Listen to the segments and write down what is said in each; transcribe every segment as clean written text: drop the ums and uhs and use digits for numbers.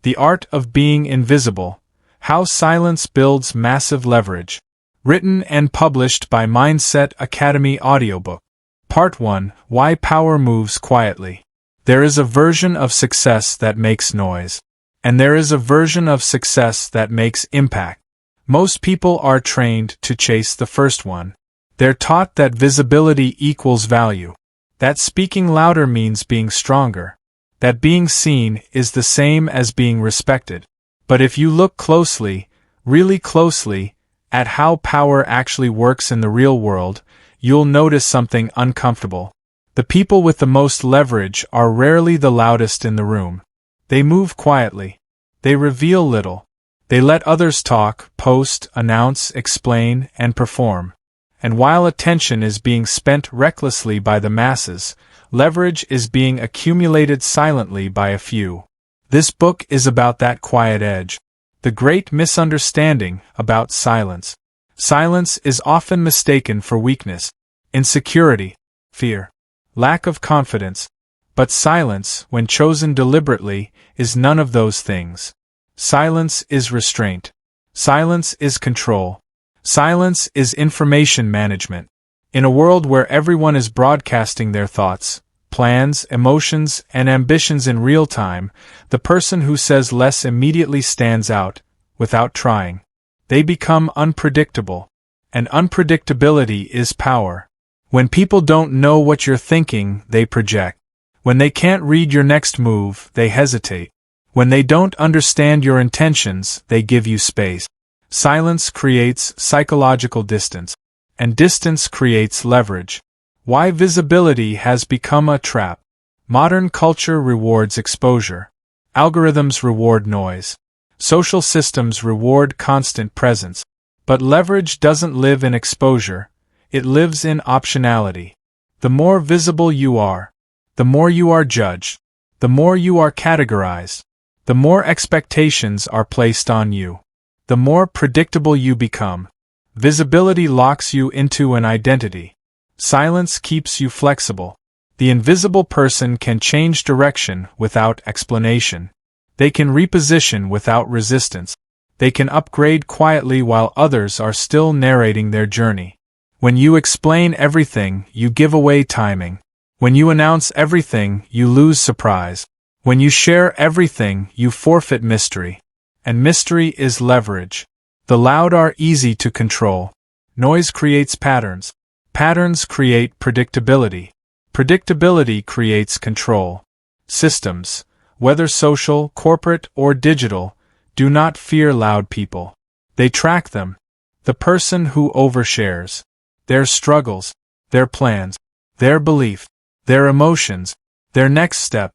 The Art of Being Invisible: How Silence Builds Massive Leverage. Written and published by Mindset Academy AudioBook. Part 1: Why Power Moves Quietly. There is a version of success that makes noise. And there is a version of success that makes impact. Most people are trained to chase the first one. They're taught that visibility equals value. That speaking louder means being stronger. That being seen is the same as being respected. But if you look closely, really closely, at how power actually works in the real world, you'll notice something uncomfortable. The people with the most leverage are rarely the loudest in the room. They move quietly. They reveal little. They let others talk, post, announce, explain, and perform. And while attention is being spent recklessly by the masses, leverage is being accumulated silently by a few. This book is about that quiet edge. The great misunderstanding about silence. Silence is often mistaken for weakness, insecurity, fear, lack of confidence. But silence, when chosen deliberately, is none of those things. Silence is restraint. Silence is control. Silence is information management. In a world where everyone is broadcasting their thoughts, plans, emotions, and ambitions in real time, the person who says less immediately stands out, without trying. They become unpredictable. And unpredictability is power. When people don't know what you're thinking, they project. When they can't read your next move, they hesitate. When they don't understand your intentions, they give you space. Silence creates psychological distance. And distance creates leverage. Why visibility has become a trap. Modern culture rewards exposure. Algorithms reward noise. Social systems reward constant presence. But leverage doesn't live in exposure. It lives in optionality. The more visible you are, the more you are judged. The more you are categorized. The more expectations are placed on you. The more predictable you become. Visibility locks you into an identity. Silence keeps you flexible. The invisible person can change direction without explanation. They can reposition without resistance. They can upgrade quietly while others are still narrating their journey. When you explain everything, you give away timing. When you announce everything, you lose surprise. When you share everything, you forfeit mystery. And mystery is leverage. The loud are easy to control. Noise creates patterns. Patterns create predictability. Predictability creates control. Systems, whether social, corporate, or digital, do not fear loud people. They track them. The person who overshares. Their struggles, their plans, their belief, their emotions, their next step,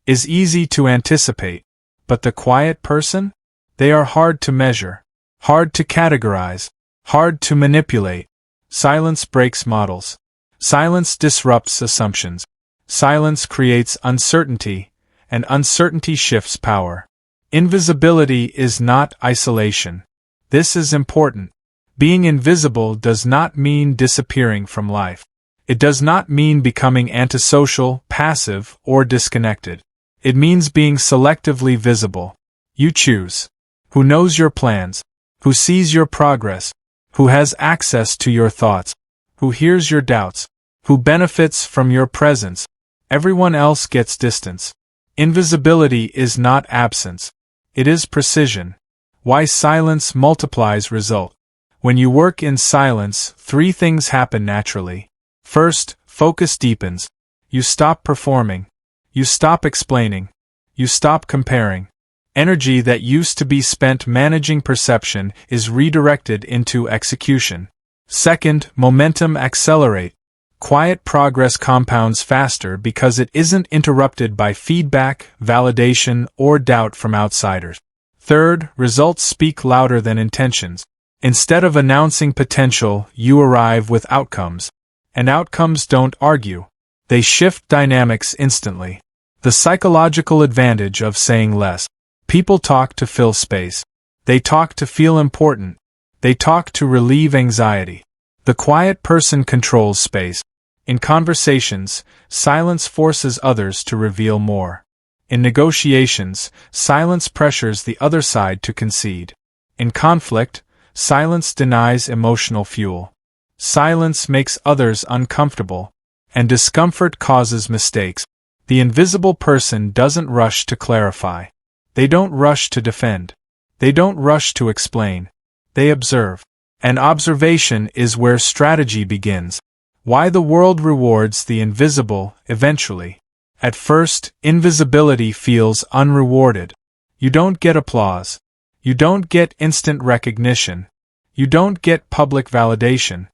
is easy to anticipate. But the quiet person? They are hard to measure, hard to categorize, hard to manipulate. Silence breaks models. Silence disrupts assumptions. Silence creates uncertainty, and uncertainty shifts power. Invisibility is not isolation. This is important. Being invisible does not mean disappearing from life. It does not mean becoming antisocial, passive, or disconnected. It means being selectively visible. You choose. Who knows your plans? Who sees your progress? Who has access to your thoughts? Who hears your doubts? Who benefits from your presence? Everyone else gets distance. Invisibility is not absence. It is precision. Why silence multiplies result. When you work in silence, 3 things happen naturally. First, focus deepens. You stop performing. You stop explaining. You stop comparing. Energy that used to be spent managing perception is redirected into execution. Second, momentum accelerate. Quiet progress compounds faster because it isn't interrupted by feedback, validation, or doubt from outsiders. Third, results speak louder than intentions. Instead of announcing potential, you arrive with outcomes. And outcomes don't argue. They shift dynamics instantly. The psychological advantage of saying less. People talk to fill space. They talk to feel important. They talk to relieve anxiety. The quiet person controls space. In conversations, silence forces others to reveal more. In negotiations, silence pressures the other side to concede. In conflict, silence denies emotional fuel. Silence makes others uncomfortable, and discomfort causes mistakes. The invisible person doesn't rush to clarify. They don't rush to defend. They don't rush to explain. They observe. And observation is where strategy begins. Why the world rewards the invisible eventually. At first, invisibility feels unrewarded. You don't get applause. You don't get instant recognition. You don't get public validation.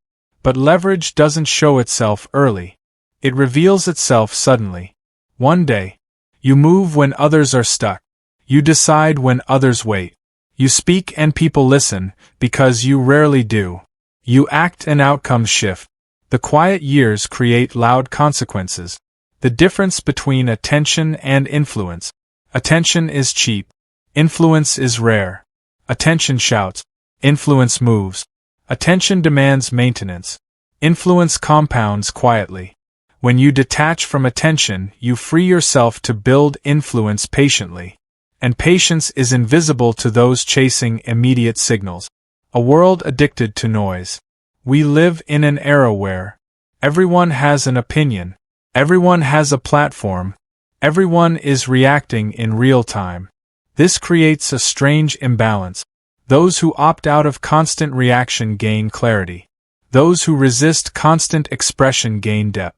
But leverage doesn't show itself early. It reveals itself suddenly. One day, you move when others are stuck. You decide when others wait. You speak and people listen, because you rarely do. You act and outcomes shift. The quiet years create loud consequences. The difference between attention and influence. Attention is cheap. Influence is rare. Attention shouts. Influence moves. Attention demands maintenance. Influence compounds quietly. When you detach from attention, you free yourself to build influence patiently. And patience is invisible to those chasing immediate signals. A world addicted to noise. We live in an era where everyone has an opinion, everyone has a platform, everyone is reacting in real time. This creates a strange imbalance. Those who opt out of constant reaction gain clarity. Those who resist constant expression gain depth.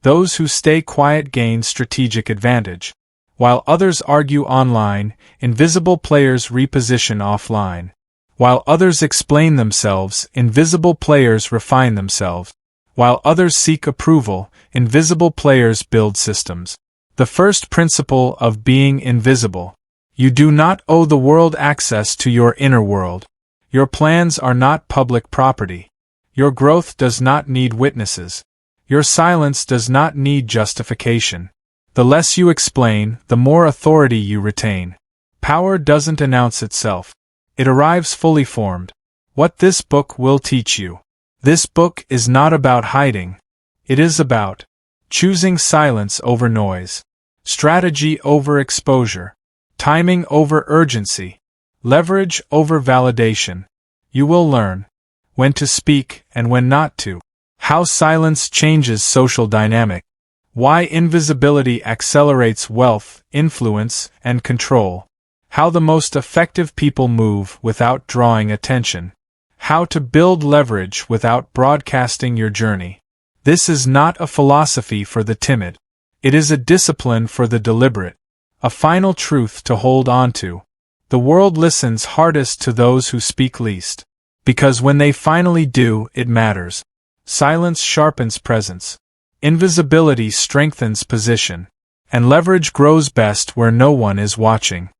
Those who stay quiet gain strategic advantage. While others argue online, invisible players reposition offline. While others explain themselves, invisible players refine themselves. While others seek approval, invisible players build systems. The first principle of being invisible. You do not owe the world access to your inner world. Your plans are not public property. Your growth does not need witnesses. Your silence does not need justification. The less you explain, the more authority you retain. Power doesn't announce itself. It arrives fully formed. What this book will teach you. This book is not about hiding. It is about choosing silence over noise, strategy over exposure, timing over urgency, leverage over validation. You will learn when to speak and when not to. How silence changes social dynamic. Why invisibility accelerates wealth, influence, and control. How the most effective people move without drawing attention. How to build leverage without broadcasting your journey. This is not a philosophy for the timid. It is a discipline for the deliberate. A final truth to hold on to. The world listens hardest to those who speak least. Because when they finally do, it matters. Silence sharpens presence. Invisibility strengthens position. And leverage grows best where no one is watching.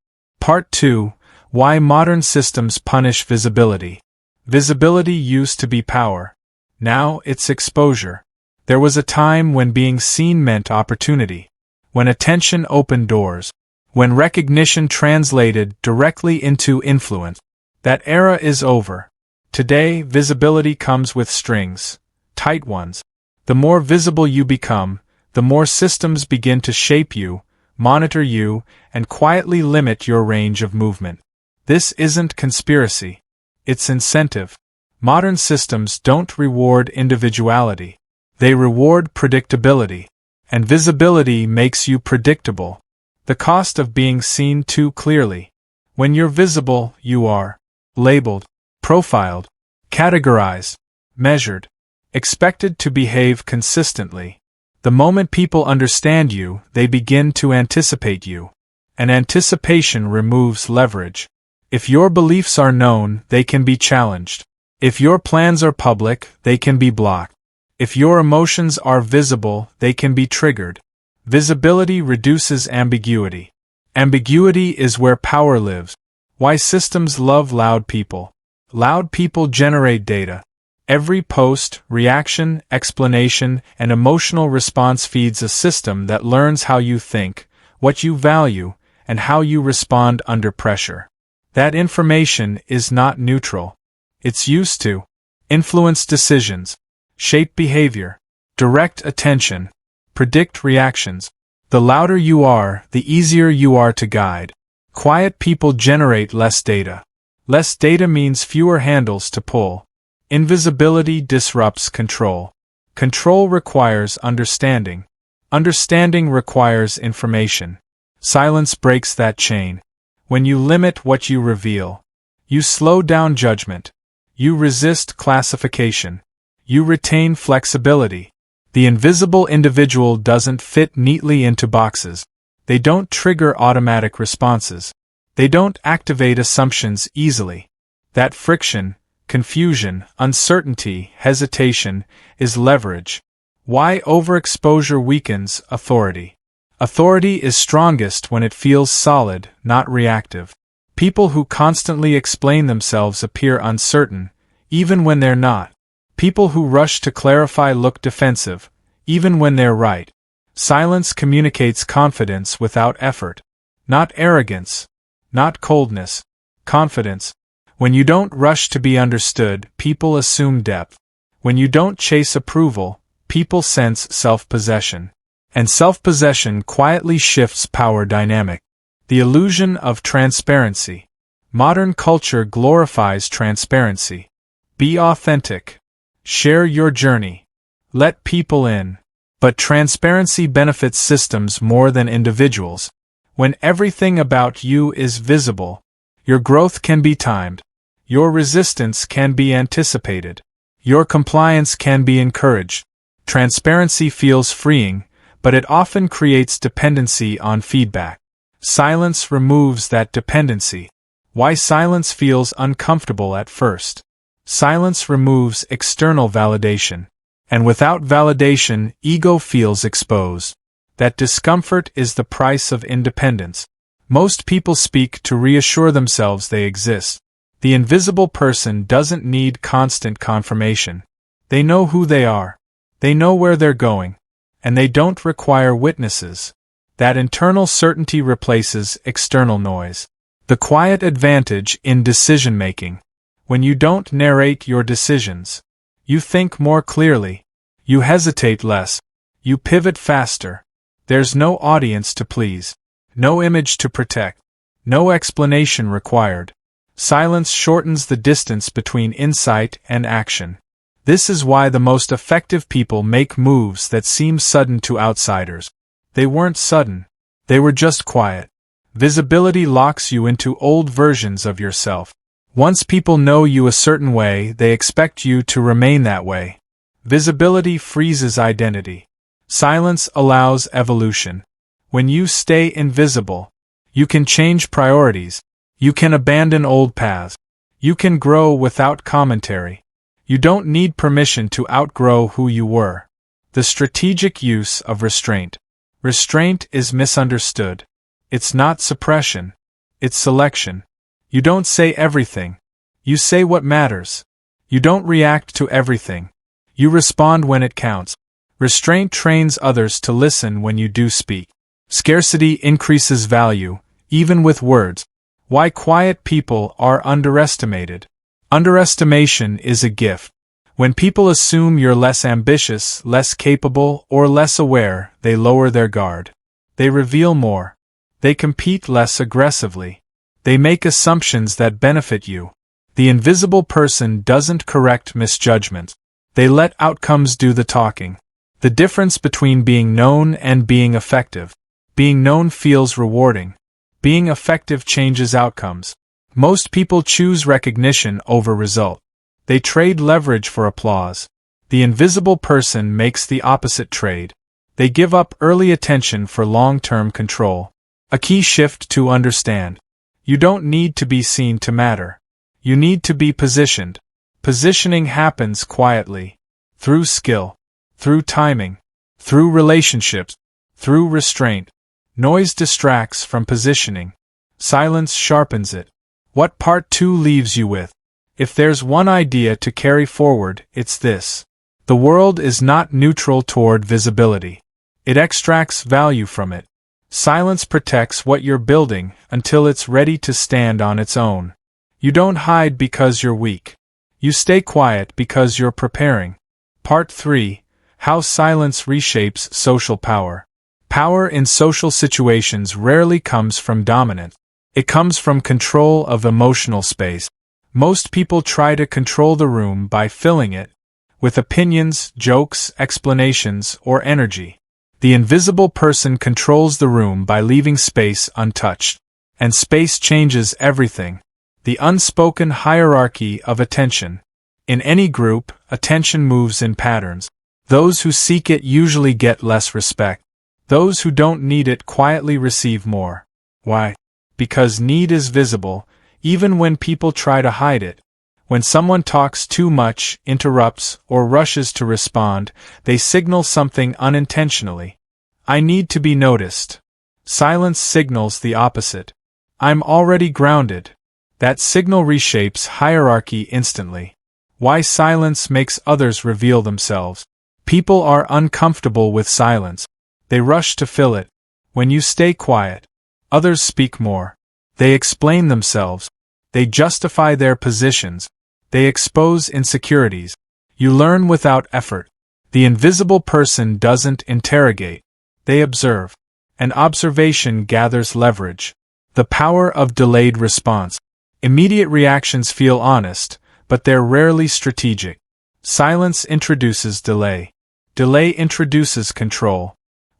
Part 2. Why modern systems punish visibility. Visibility used to be power. Now it's exposure. There was a time when being seen meant opportunity. When attention opened doors. When recognition translated directly into influence. That era is over. Today, visibility comes with strings. Tight ones. The more visible you become, the more systems begin to shape you, monitor you, and quietly limit your range of movement. This isn't conspiracy. It's incentive. Modern systems don't reward individuality. They reward predictability. And visibility makes you predictable. The cost of being seen too clearly. When you're visible, you are labeled, profiled, categorized, measured, expected to behave consistently. The moment people understand you, they begin to anticipate you. And anticipation removes leverage. If your beliefs are known, they can be challenged. If your plans are public, they can be blocked. If your emotions are visible, they can be triggered. Visibility reduces ambiguity. Ambiguity is where power lives. Why systems love loud people. Loud people generate data. Every post, reaction, explanation, and emotional response feeds a system that learns how you think, what you value, and how you respond under pressure. That information is not neutral. It's used to influence decisions, shape behavior, direct attention, predict reactions. The louder you are, the easier you are to guide. Quiet people generate less data. Less data means fewer handles to pull. Invisibility disrupts control. Control requires understanding. Understanding requires information. Silence breaks that chain. When you limit what you reveal, you slow down judgment. You resist classification. You retain flexibility. The invisible individual doesn't fit neatly into boxes. They don't trigger automatic responses. They don't activate assumptions easily. That friction, confusion, uncertainty, hesitation, is leverage. Why overexposure weakens authority. Authority is strongest when it feels solid, not reactive. People who constantly explain themselves appear uncertain, even when they're not. People who rush to clarify look defensive, even when they're right. Silence communicates confidence without effort. Not arrogance. Not coldness. Confidence. When you don't rush to be understood, people assume depth. When you don't chase approval, people sense self-possession. And self-possession quietly shifts power dynamic. The illusion of transparency. Modern culture glorifies transparency. Be authentic. Share your journey. Let people in. But transparency benefits systems more than individuals. When everything about you is visible, your growth can be timed. Your resistance can be anticipated. Your compliance can be encouraged. Transparency feels freeing, but it often creates dependency on feedback. Silence removes that dependency. Why silence feels uncomfortable at first. Silence removes external validation. And without validation, ego feels exposed. That discomfort is the price of independence. Most people speak to reassure themselves they exist. The invisible person doesn't need constant confirmation. They know who they are. They know where they're going. And they don't require witnesses. That internal certainty replaces external noise. The quiet advantage in decision-making. When you don't narrate your decisions, you think more clearly. You hesitate less. You pivot faster. There's no audience to please. No image to protect. No explanation required. Silence shortens the distance between insight and action. This is why the most effective people make moves that seem sudden to outsiders. They weren't sudden. They were just quiet. Visibility locks you into old versions of yourself. Once people know you a certain way, they expect you to remain that way. Visibility freezes identity. Silence allows evolution. When you stay invisible, you can change priorities. You can abandon old paths. You can grow without commentary. You don't need permission to outgrow who you were. The strategic use of restraint. Restraint is misunderstood. It's not suppression. It's selection. You don't say everything. You say what matters. You don't react to everything. You respond when it counts. Restraint trains others to listen when you do speak. Scarcity increases value, even with words. Why quiet people are underestimated. Underestimation is a gift. When people assume you're less ambitious, less capable, or less aware, they lower their guard. They reveal more. They compete less aggressively. They make assumptions that benefit you. The invisible person doesn't correct misjudgments. They let outcomes do the talking. The difference between being known and being effective. Being known feels rewarding. Being effective changes outcomes. Most people choose recognition over result. They trade leverage for applause. The invisible person makes the opposite trade. They give up early attention for long-term control. A key shift to understand. You don't need to be seen to matter. You need to be positioned. Positioning happens quietly. Through skill. Through timing. Through relationships. Through restraint. Noise distracts from positioning. Silence sharpens it. What part 2 leaves you with? If there's one idea to carry forward, it's this. The world is not neutral toward visibility. It extracts value from it. Silence protects what you're building until it's ready to stand on its own. You don't hide because you're weak. You stay quiet because you're preparing. Part 3. How silence reshapes social power. Power in social situations rarely comes from dominance. It comes from control of emotional space. Most people try to control the room by filling it with opinions, jokes, explanations, or energy. The invisible person controls the room by leaving space untouched. And space changes everything. The unspoken hierarchy of attention. In any group, attention moves in patterns. Those who seek it usually get less respect. Those who don't need it quietly receive more. Why? Because need is visible, even when people try to hide it. When someone talks too much, interrupts, or rushes to respond, they signal something unintentionally. I need to be noticed. Silence signals the opposite. I'm already grounded. That signal reshapes hierarchy instantly. Why silence makes others reveal themselves. People are uncomfortable with silence. They rush to fill it. When you stay quiet, others speak more. They explain themselves. They justify their positions. They expose insecurities. You learn without effort. The invisible person doesn't interrogate. They observe. And observation gathers leverage. The power of delayed response. Immediate reactions feel honest, but they're rarely strategic. Silence introduces delay. Delay introduces control.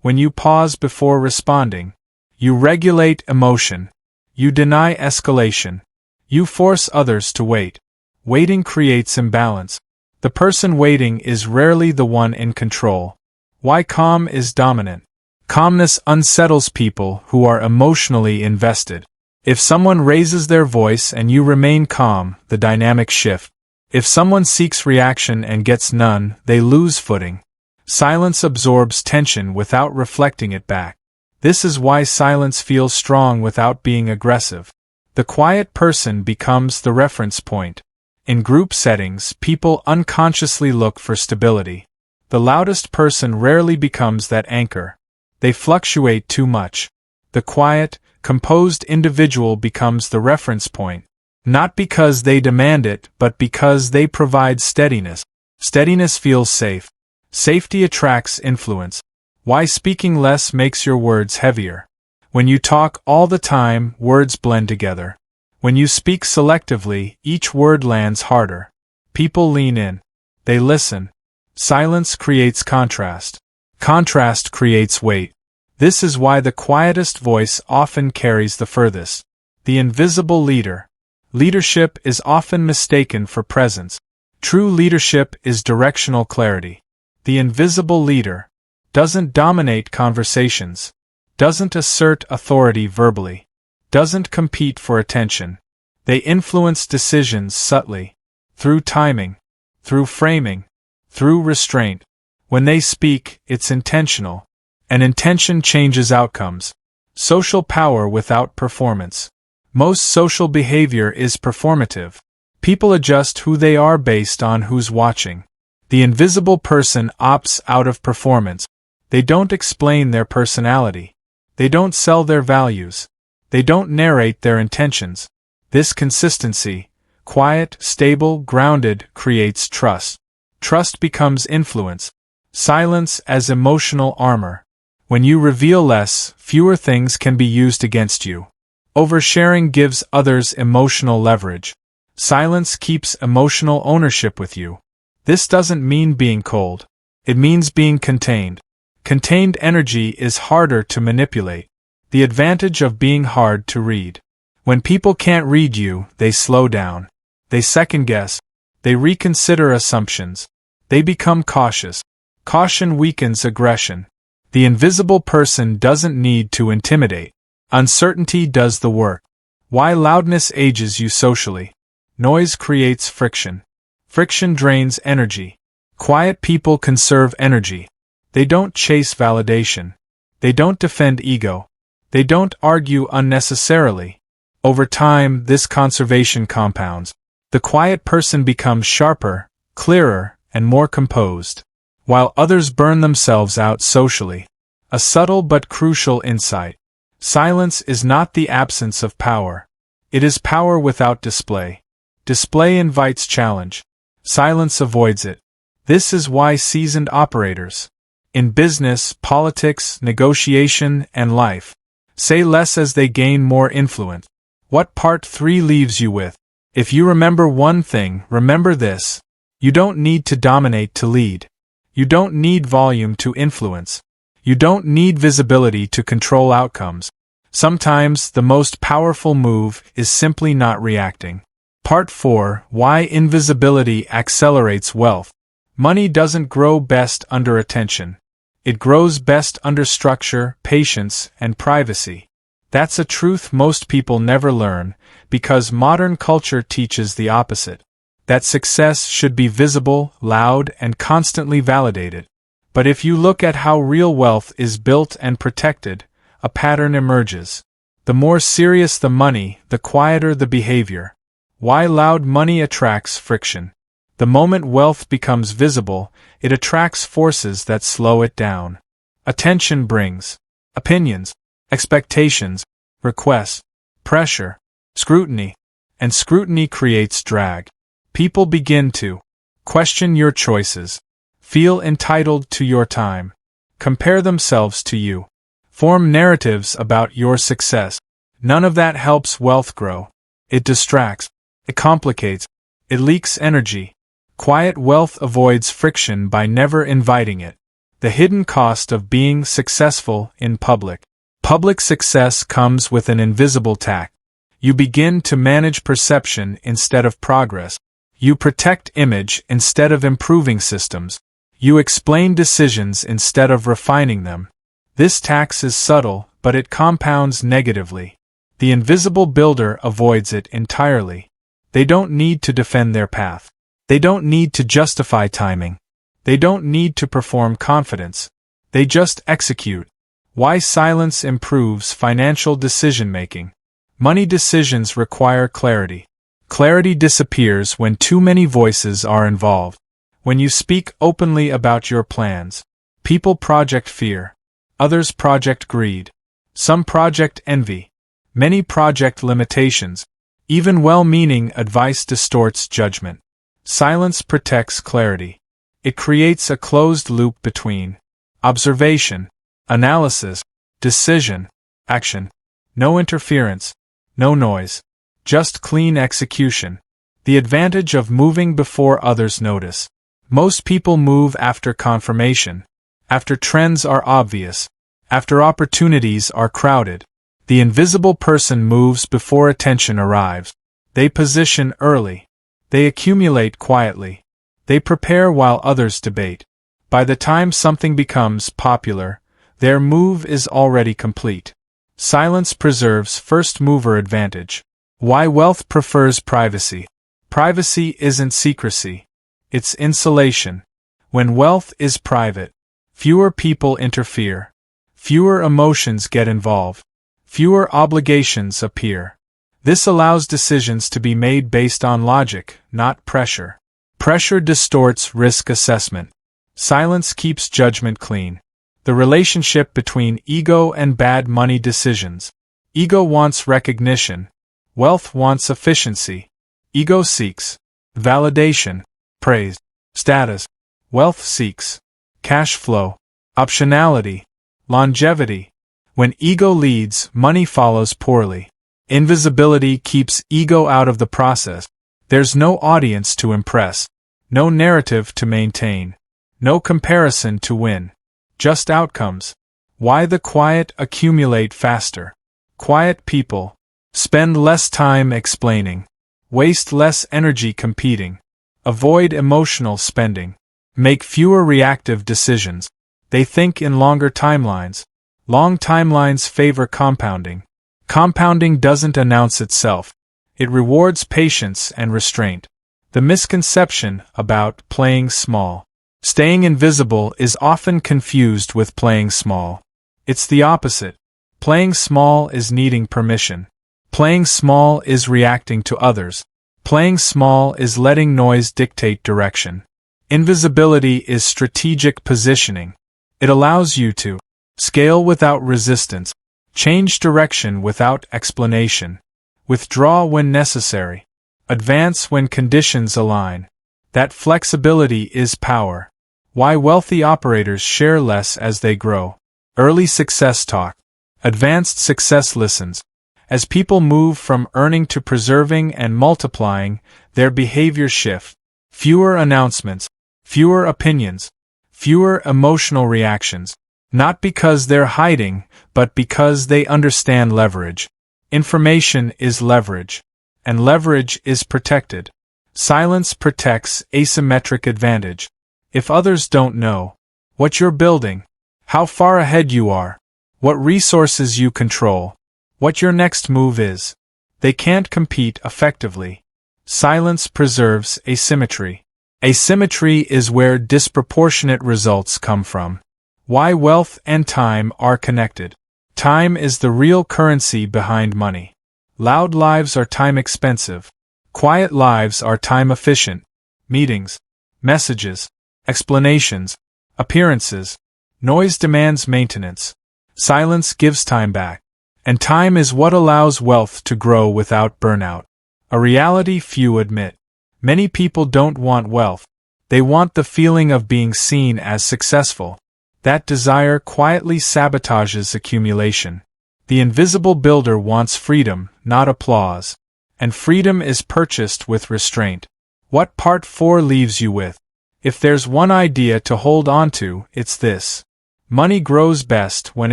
When you pause before responding, you regulate emotion. You deny escalation. You force others to wait. Waiting creates imbalance. The person waiting is rarely the one in control. Why calm is dominant. Calmness unsettles people who are emotionally invested. If someone raises their voice and you remain calm, the dynamics shift. If someone seeks reaction and gets none, they lose footing. Silence absorbs tension without reflecting it back. This is why silence feels strong without being aggressive. The quiet person becomes the reference point. In group settings, people unconsciously look for stability. The loudest person rarely becomes that anchor. They fluctuate too much. The quiet, composed individual becomes the reference point. Not because they demand it, but because they provide steadiness. Steadiness feels safe. Safety attracts influence. Why speaking less makes your words heavier. When you talk all the time, words blend together. When you speak selectively, each word lands harder. People lean in. They listen. Silence creates contrast. Contrast creates weight. This is why the quietest voice often carries the furthest. The invisible leader. Leadership is often mistaken for presence. True leadership is directional clarity. The invisible leader doesn't dominate conversations, doesn't assert authority verbally, doesn't compete for attention. They influence decisions subtly, through timing, through framing, through restraint. When they speak, it's intentional. And intention changes outcomes. Social power without performance. Most social behavior is performative. People adjust who they are based on who's watching. The invisible person opts out of performance. They don't explain their personality. They don't sell their values. They don't narrate their intentions. This consistency, quiet, stable, grounded, creates trust. Trust becomes influence. Silence as emotional armor. When you reveal less, fewer things can be used against you. Oversharing gives others emotional leverage. Silence keeps emotional ownership with you. This doesn't mean being cold. It means being contained. Contained energy is harder to manipulate. The advantage of being hard to read. When people can't read you, they slow down. They second-guess. They reconsider assumptions. They become cautious. Caution weakens aggression. The invisible person doesn't need to intimidate. Uncertainty does the work. Why loudness ages you socially. Noise creates friction. Friction drains energy. Quiet people conserve energy. They don't chase validation. They don't defend ego. They don't argue unnecessarily. Over time, this conservation compounds. The quiet person becomes sharper, clearer, and more composed, while others burn themselves out socially. A subtle but crucial insight. Silence is not the absence of power. It is power without display. Display invites challenge. Silence avoids it. This is why seasoned operators, In business, politics, negotiation, and life. Say less as they gain more influence. What part 3 leaves you with? If you remember one thing, remember this. You don't need to dominate to lead. You don't need volume to influence. You don't need visibility to control outcomes. Sometimes the most powerful move is simply not reacting. Part 4: Why Invisibility Accelerates Wealth. Money doesn't grow best under attention. It grows best under structure, patience, and privacy. That's a truth most people never learn, because modern culture teaches the opposite. That success should be visible, loud, and constantly validated. But if you look at how real wealth is built and protected, a pattern emerges. The more serious the money, the quieter the behavior. Why loud money attracts friction. The moment wealth becomes visible, it attracts forces that slow it down. Attention brings opinions, expectations, requests, pressure, scrutiny, and scrutiny creates drag. People begin to question your choices, feel entitled to your time, compare themselves to you, form narratives about your success. None of that helps wealth grow. It distracts, it complicates, it leaks energy. Quiet wealth avoids friction by never inviting it. The hidden cost of being successful in public. Public success comes with an invisible tax. You begin to manage perception instead of progress. You protect image instead of improving systems. You explain decisions instead of refining them. This tax is subtle, but it compounds negatively. The invisible builder avoids it entirely. They don't need to defend their path. They don't need to justify timing. They don't need to perform confidence. They just execute. Why silence improves financial decision-making. Money decisions require clarity. Clarity disappears when too many voices are involved. When you speak openly about your plans, people project fear. Others project greed. Some project envy. Many project limitations. Even well-meaning advice distorts judgment. Silence protects clarity. It creates a closed loop between observation, analysis, decision, action. No interference, no noise, just clean execution. The advantage of moving before others notice. Most people move after confirmation, after trends are obvious, after opportunities are crowded. The invisible person moves before attention arrives. They position early. They accumulate quietly. They prepare while others debate. By the time something becomes popular, their move is already complete. Silence preserves first-mover advantage. Why wealth prefers privacy. Privacy isn't secrecy. It's insulation. When wealth is private, fewer people interfere. Fewer emotions get involved. Fewer obligations appear. This allows decisions to be made based on logic, not pressure. Pressure distorts risk assessment. Silence keeps judgment clean. The relationship between ego and bad money decisions. Ego wants recognition. Wealth wants efficiency. Ego seeks validation, praise, status. Wealth seeks cash flow, optionality, longevity. When ego leads, money follows poorly. Invisibility keeps ego out of the process. There's no audience to impress, no narrative to maintain, no comparison to win. Just outcomes. Why the quiet accumulate faster. Quiet people spend less time explaining, waste less energy competing, avoid emotional spending, make fewer reactive decisions. They think in longer timelines. Long timelines favor compounding. Compounding doesn't announce itself. It rewards patience and restraint. The misconception about playing small. Staying invisible is often confused with playing small. It's the opposite. Playing small is needing permission. Playing small is reacting to others. Playing small is letting noise dictate direction. Invisibility is strategic positioning. It allows you to scale without resistance, change direction without explanation, withdraw when necessary, advance when conditions align. That flexibility is power. Why wealthy operators share less as they grow. Early success talk. Advanced success listens. As people move from earning to preserving and multiplying, their behavior shifts. Fewer announcements, fewer opinions, fewer emotional reactions. Not because they're hiding, but because they understand leverage. Information is leverage, and leverage is protected. Silence protects asymmetric advantage. If others don't know what you're building, how far ahead you are, what resources you control, what your next move is, they can't compete effectively. Silence preserves asymmetry. Asymmetry is where disproportionate results come from. Why wealth and time are connected. Time is the real currency behind money. Loud lives are time expensive. Quiet lives are time efficient. Meetings, messages, explanations, appearances. Noise demands maintenance. Silence gives time back. And time is what allows wealth to grow without burnout. A reality few admit. Many people don't want wealth. They want the feeling of being seen as successful. That desire quietly sabotages accumulation. The invisible builder wants freedom, not applause. And freedom is purchased with restraint. What part 4 leaves you with? If there's one idea to hold on to, it's this. Money grows best when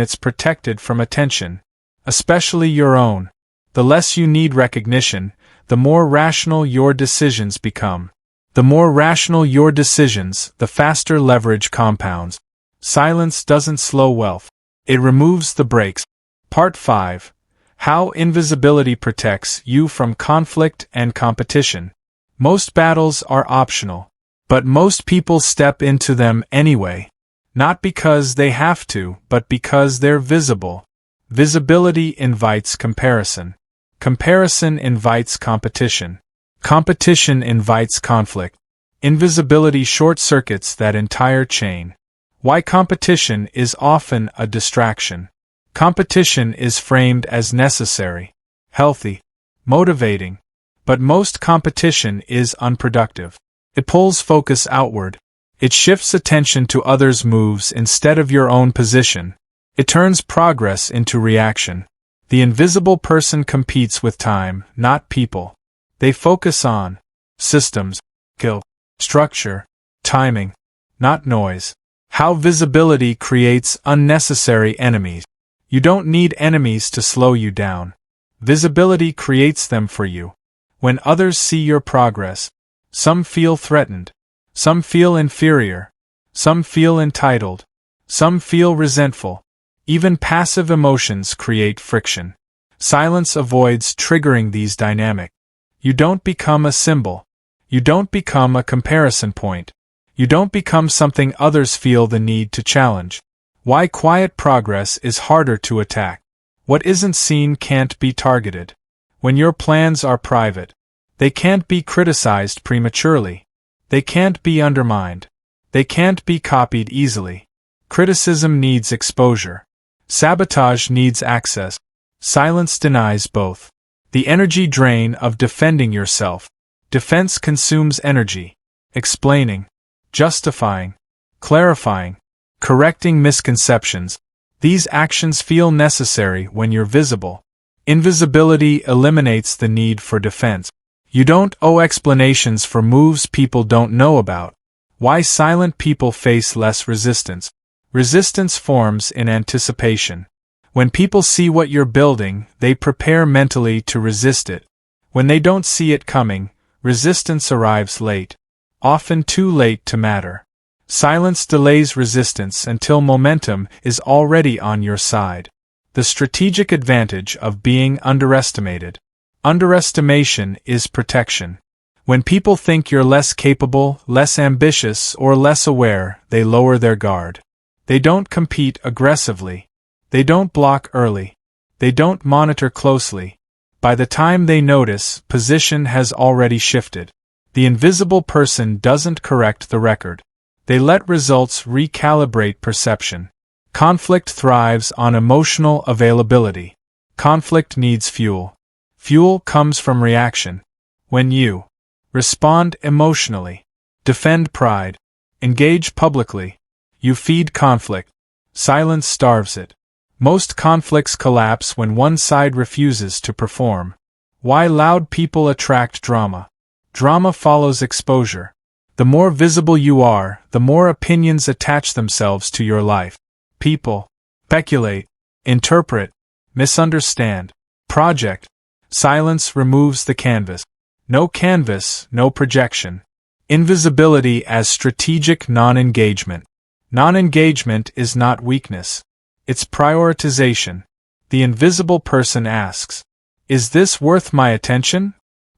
it's protected from attention, especially your own. The less you need recognition, the more rational your decisions become. The more rational your decisions, the faster leverage compounds. Silence doesn't slow wealth. It removes the brakes. Part 5. How invisibility protects you from conflict and competition. Most battles are optional, but most people step into them anyway. Not because they have to, but because they're visible. Visibility invites comparison. Comparison invites competition. Competition invites conflict. Invisibility short-circuits that entire chain. Why competition is often a distraction. Competition is framed as necessary, healthy, motivating, but most competition is unproductive. It pulls focus outward. It shifts attention to others' moves instead of your own position. It turns progress into reaction. The invisible person competes with time, not people. They focus on systems, skill, structure, timing, not noise. How visibility creates unnecessary enemies. You don't need enemies to slow you down. Visibility creates them for you. When others see your progress, some feel threatened, some feel inferior, some feel entitled, some feel resentful. Even passive emotions create friction. Silence avoids triggering these dynamics. You don't become a symbol. You don't become a comparison point. You don't become something others feel the need to challenge. Why quiet progress is harder to attack. What isn't seen can't be targeted. When your plans are private, they can't be criticized prematurely. They can't be undermined. They can't be copied easily. Criticism needs exposure. Sabotage needs access. Silence denies both. The energy drain of defending yourself. Defense consumes energy. Explaining, justifying, clarifying, correcting misconceptions. These actions feel necessary when you're visible. Invisibility eliminates the need for defense. You don't owe explanations for moves people don't know about. Why silent people face less resistance. Resistance forms in anticipation. When people see what you're building, they prepare mentally to resist it. When they don't see it coming, resistance arrives late. Often too late to matter. Silence delays resistance until momentum is already on your side. The strategic advantage of being underestimated. Underestimation is protection. When people think you're less capable, less ambitious, or less aware, they lower their guard. They don't compete aggressively. They don't block early. They don't monitor closely. By the time they notice, position has already shifted. The invisible person doesn't correct the record. They let results recalibrate perception. Conflict thrives on emotional availability. Conflict needs fuel. Fuel comes from reaction. When you respond emotionally, defend pride, Engage publicly. You feed conflict. Silence starves it. Most conflicts collapse when one side refuses to perform. Why loud people attract drama. Drama follows exposure. The more visible you are, the more opinions attach themselves to your life. People speculate, interpret, misunderstand, project. Silence removes the canvas. No canvas, no projection. Invisibility as strategic non-engagement. Non-engagement is not weakness. It's prioritization. The invisible person asks, "Is this worth my attention?"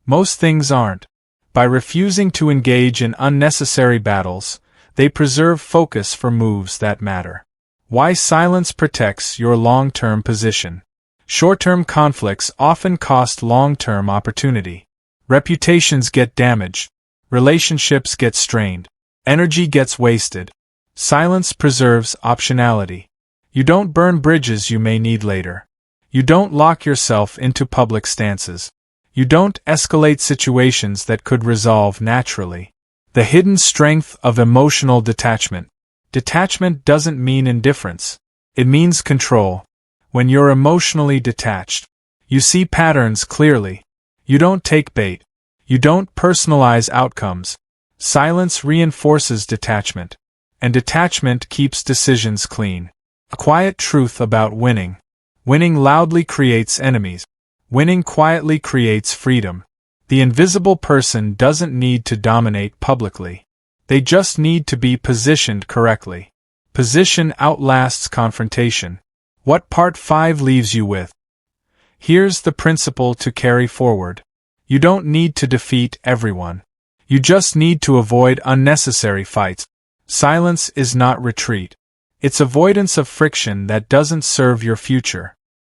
Most things aren't. By refusing to engage in unnecessary battles, they preserve focus for moves that matter. Why silence protects your long-term position. Short-term conflicts often cost long-term opportunity. Reputations get damaged. Relationships get strained. Energy gets wasted. Silence preserves optionality. You don't burn bridges you may need later. You don't lock yourself into public stances. You don't escalate situations that could resolve naturally. The hidden strength of emotional detachment. Detachment doesn't mean indifference. It means control. When you're emotionally detached, you see patterns clearly. You don't take bait. You don't personalize outcomes. Silence reinforces detachment. And detachment keeps decisions clean. A quiet truth about winning. Winning loudly creates enemies. Winning quietly creates freedom. The invisible person doesn't need to dominate publicly. They just need to be positioned correctly. Position outlasts confrontation. What Part 5 leaves you with? Here's the principle to carry forward. You don't need to defeat everyone. You just need to avoid unnecessary fights. Silence is not retreat. It's avoidance of friction that doesn't serve your future.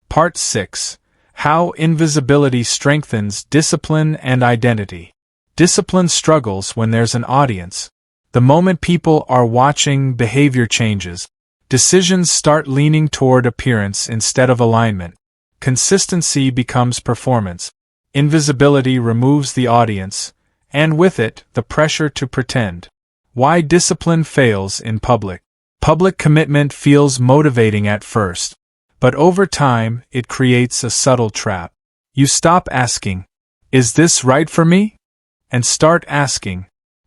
Part 6. How invisibility strengthens discipline and identity. Discipline struggles when there's an audience. The moment people are watching, behavior changes. Decisions start leaning toward appearance instead of alignment. Consistency becomes performance. Invisibility removes the audience, and with it, the pressure to pretend. Why discipline fails in public. Public commitment feels motivating at first, but over time, it creates a subtle trap. You stop asking, "Is this right for me?" and start asking,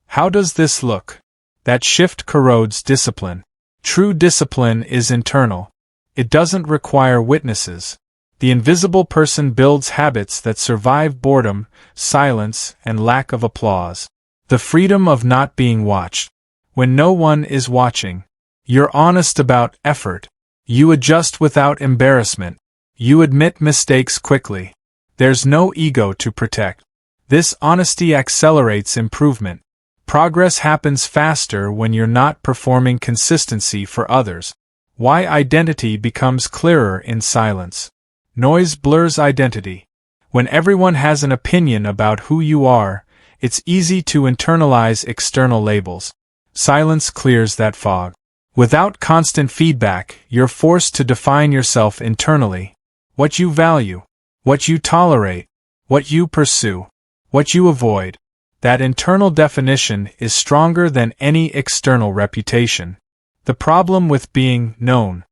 "How does this look?" That shift corrodes discipline. True discipline is internal. It doesn't require witnesses. The invisible person builds habits that survive boredom, silence, and lack of applause. The freedom of not being watched. When no one is watching, you're honest about effort. You adjust without embarrassment. You admit mistakes quickly. There's no ego to protect. This honesty accelerates improvement. Progress happens faster when you're not performing consistency for others. Why identity becomes clearer in silence. Noise blurs identity. When everyone has an opinion about who you are, it's easy to internalize external labels. Silence clears that fog. Without constant feedback, you're forced to define yourself internally. What you value, what you tolerate, what you pursue, what you avoid. That internal definition is stronger than any external reputation. The problem with being known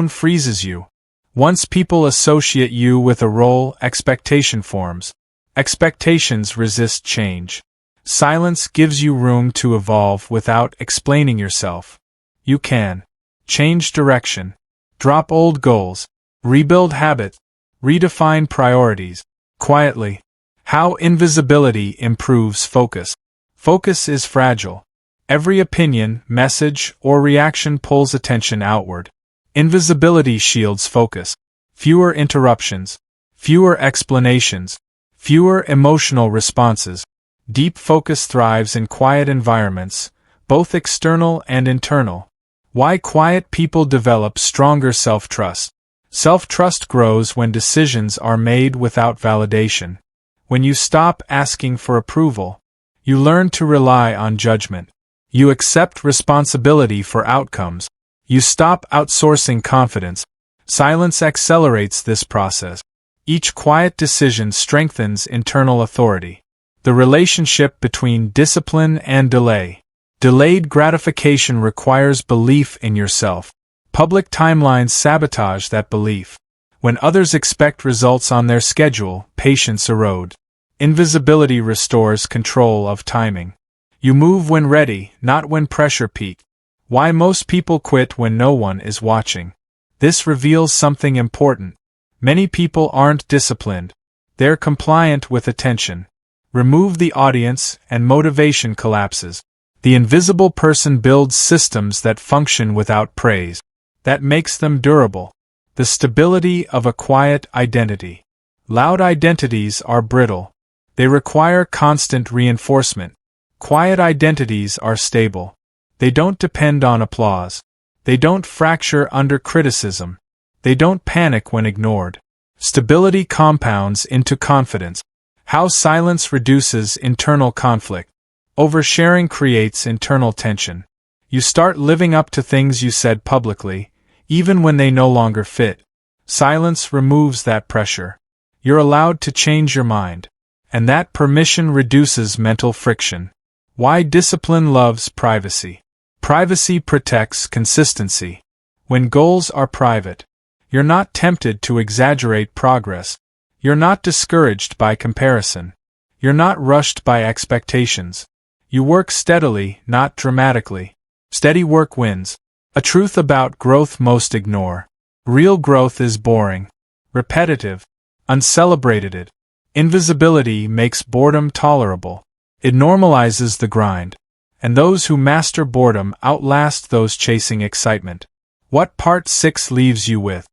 freezes you. Once people associate you with a role, expectation forms. Expectations resist change. Silence gives you room to evolve without explaining yourself. You can change direction, drop old goals, rebuild habits, redefine priorities, quietly. How invisibility improves focus. Focus is fragile. Every opinion, message, or reaction pulls attention outward. Invisibility shields focus. Fewer interruptions, fewer explanations, fewer emotional responses. Deep focus thrives in quiet environments, both external and internal. Why quiet people develop stronger self-trust. Self-trust grows when decisions are made without validation. When you stop asking for approval, you learn to rely on judgment. You accept responsibility for outcomes. You stop outsourcing confidence. Silence accelerates this process. Each quiet decision strengthens internal authority. The relationship between discipline and delay. Delayed gratification requires belief in yourself. Public timelines sabotage that belief. When others expect results on their schedule, patience erodes. Invisibility restores control of timing. You move when ready, not when pressure peaks. Why most people quit when no one is watching. This reveals something important. Many people aren't disciplined. They're compliant with attention. Remove the audience, and motivation collapses. The invisible person builds systems that function without praise. That makes them durable. The stability of a quiet identity. Loud identities are brittle. They require constant reinforcement. Quiet identities are stable. They don't depend on applause. They don't fracture under criticism. They don't panic when ignored. Stability compounds into confidence. How silence reduces internal conflict. Oversharing creates internal tension. You start living up to things you said publicly, even when they no longer fit. Silence removes that pressure. You're allowed to change your mind. And that permission reduces mental friction. Why discipline loves privacy. Privacy protects consistency. When goals are private, you're not tempted to exaggerate progress. You're not discouraged by comparison. You're not rushed by expectations. You work steadily, not dramatically. Steady work wins. A truth about growth most ignore. Real growth is boring, repetitive, uncelebrated. Invisibility makes boredom tolerable. It normalizes the grind. And those who master boredom outlast those chasing excitement. What part 6 leaves you with?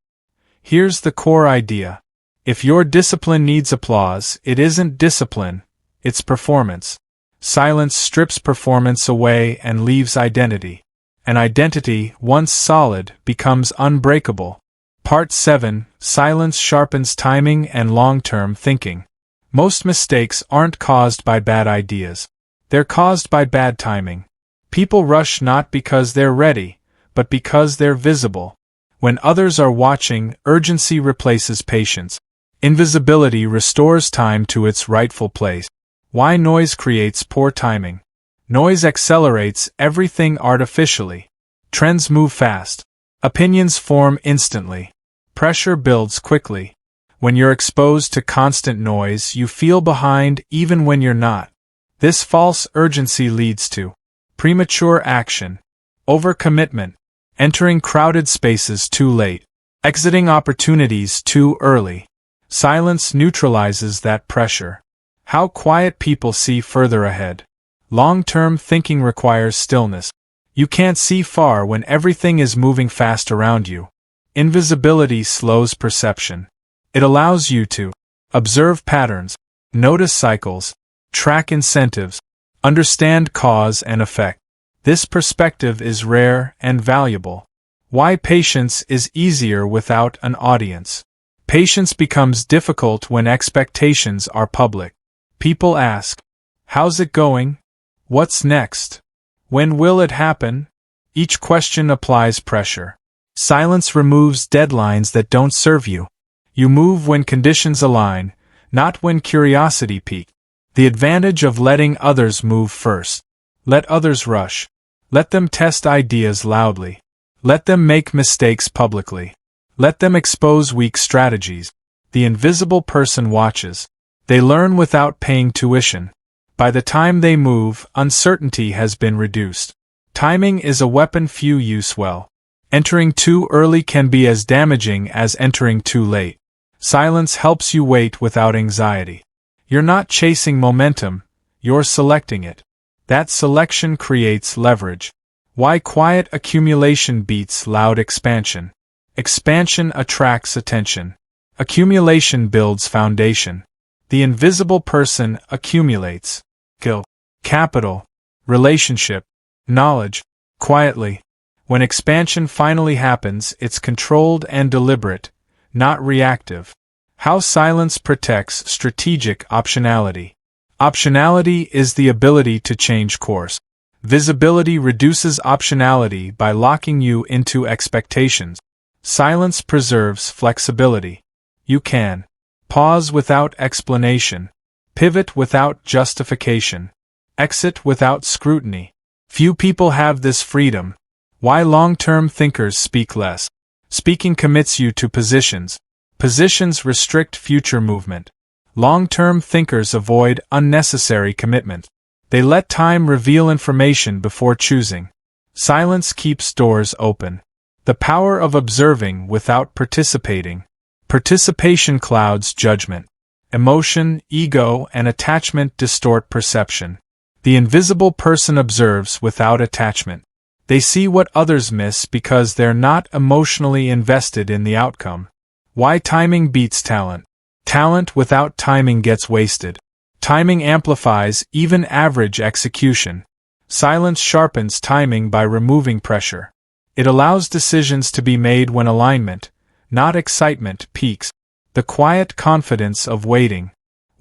Here's the core idea. If your discipline needs applause, it isn't discipline, it's performance. Silence strips performance away and leaves identity. An identity, once solid, becomes unbreakable. Part 7, Silence sharpens timing and long-term thinking. Most mistakes aren't caused by bad ideas. They're caused by bad timing. People rush not because they're ready, but because they're visible. When others are watching, urgency replaces patience. Invisibility restores time to its rightful place. Why noise creates poor timing. Noise accelerates everything artificially. Trends move fast. Opinions form instantly. Pressure builds quickly. When you're exposed to constant noise, you feel behind even when you're not. This false urgency leads to premature action, overcommitment, entering crowded spaces too late, exiting opportunities too early. Silence neutralizes that pressure. How quiet people see further ahead. Long-term thinking requires stillness. You can't see far when everything is moving fast around you. Invisibility slows perception. It allows you to observe patterns, notice cycles, track incentives, understand cause and effect. This perspective is rare and valuable. Why patience is easier without an audience. Patience becomes difficult when expectations are public. People ask, "How's it going? What's next? When will it happen?" Each question applies pressure. Silence removes deadlines that don't serve you. You move when conditions align, not when curiosity peaks. The advantage of letting others move first. Let others rush. Let them test ideas loudly. Let them make mistakes publicly. Let them expose weak strategies. The invisible person watches. They learn without paying tuition. By the time they move, uncertainty has been reduced. Timing is a weapon few use well. Entering too early can be as damaging as entering too late. Silence helps you wait without anxiety. You're not chasing momentum, you're selecting it. That selection creates leverage. Why quiet accumulation beats loud expansion. Expansion attracts attention. Accumulation builds foundation. The invisible person accumulates skill, capital, relationship, knowledge, quietly. When expansion finally happens, it's controlled and deliberate, not reactive. How silence protects strategic optionality. Optionality is the ability to change course. Visibility reduces optionality by locking you into expectations. Silence preserves flexibility. You can pause without explanation, pivot without justification, exit without scrutiny. Few people have this freedom. Why long-term thinkers speak less. Speaking commits you to positions. Positions restrict future movement. Long-term thinkers avoid unnecessary commitment. They let time reveal information before choosing. Silence keeps doors open. The power of observing without participating. Participation clouds judgment. Emotion, ego, and attachment distort perception. The invisible person observes without attachment. They see what others miss because they're not emotionally invested in the outcome. Why timing beats talent. Talent without timing gets wasted. Timing amplifies even average execution. Silence sharpens timing by removing pressure. It allows decisions to be made when alignment, not excitement, peaks. The quiet confidence of waiting.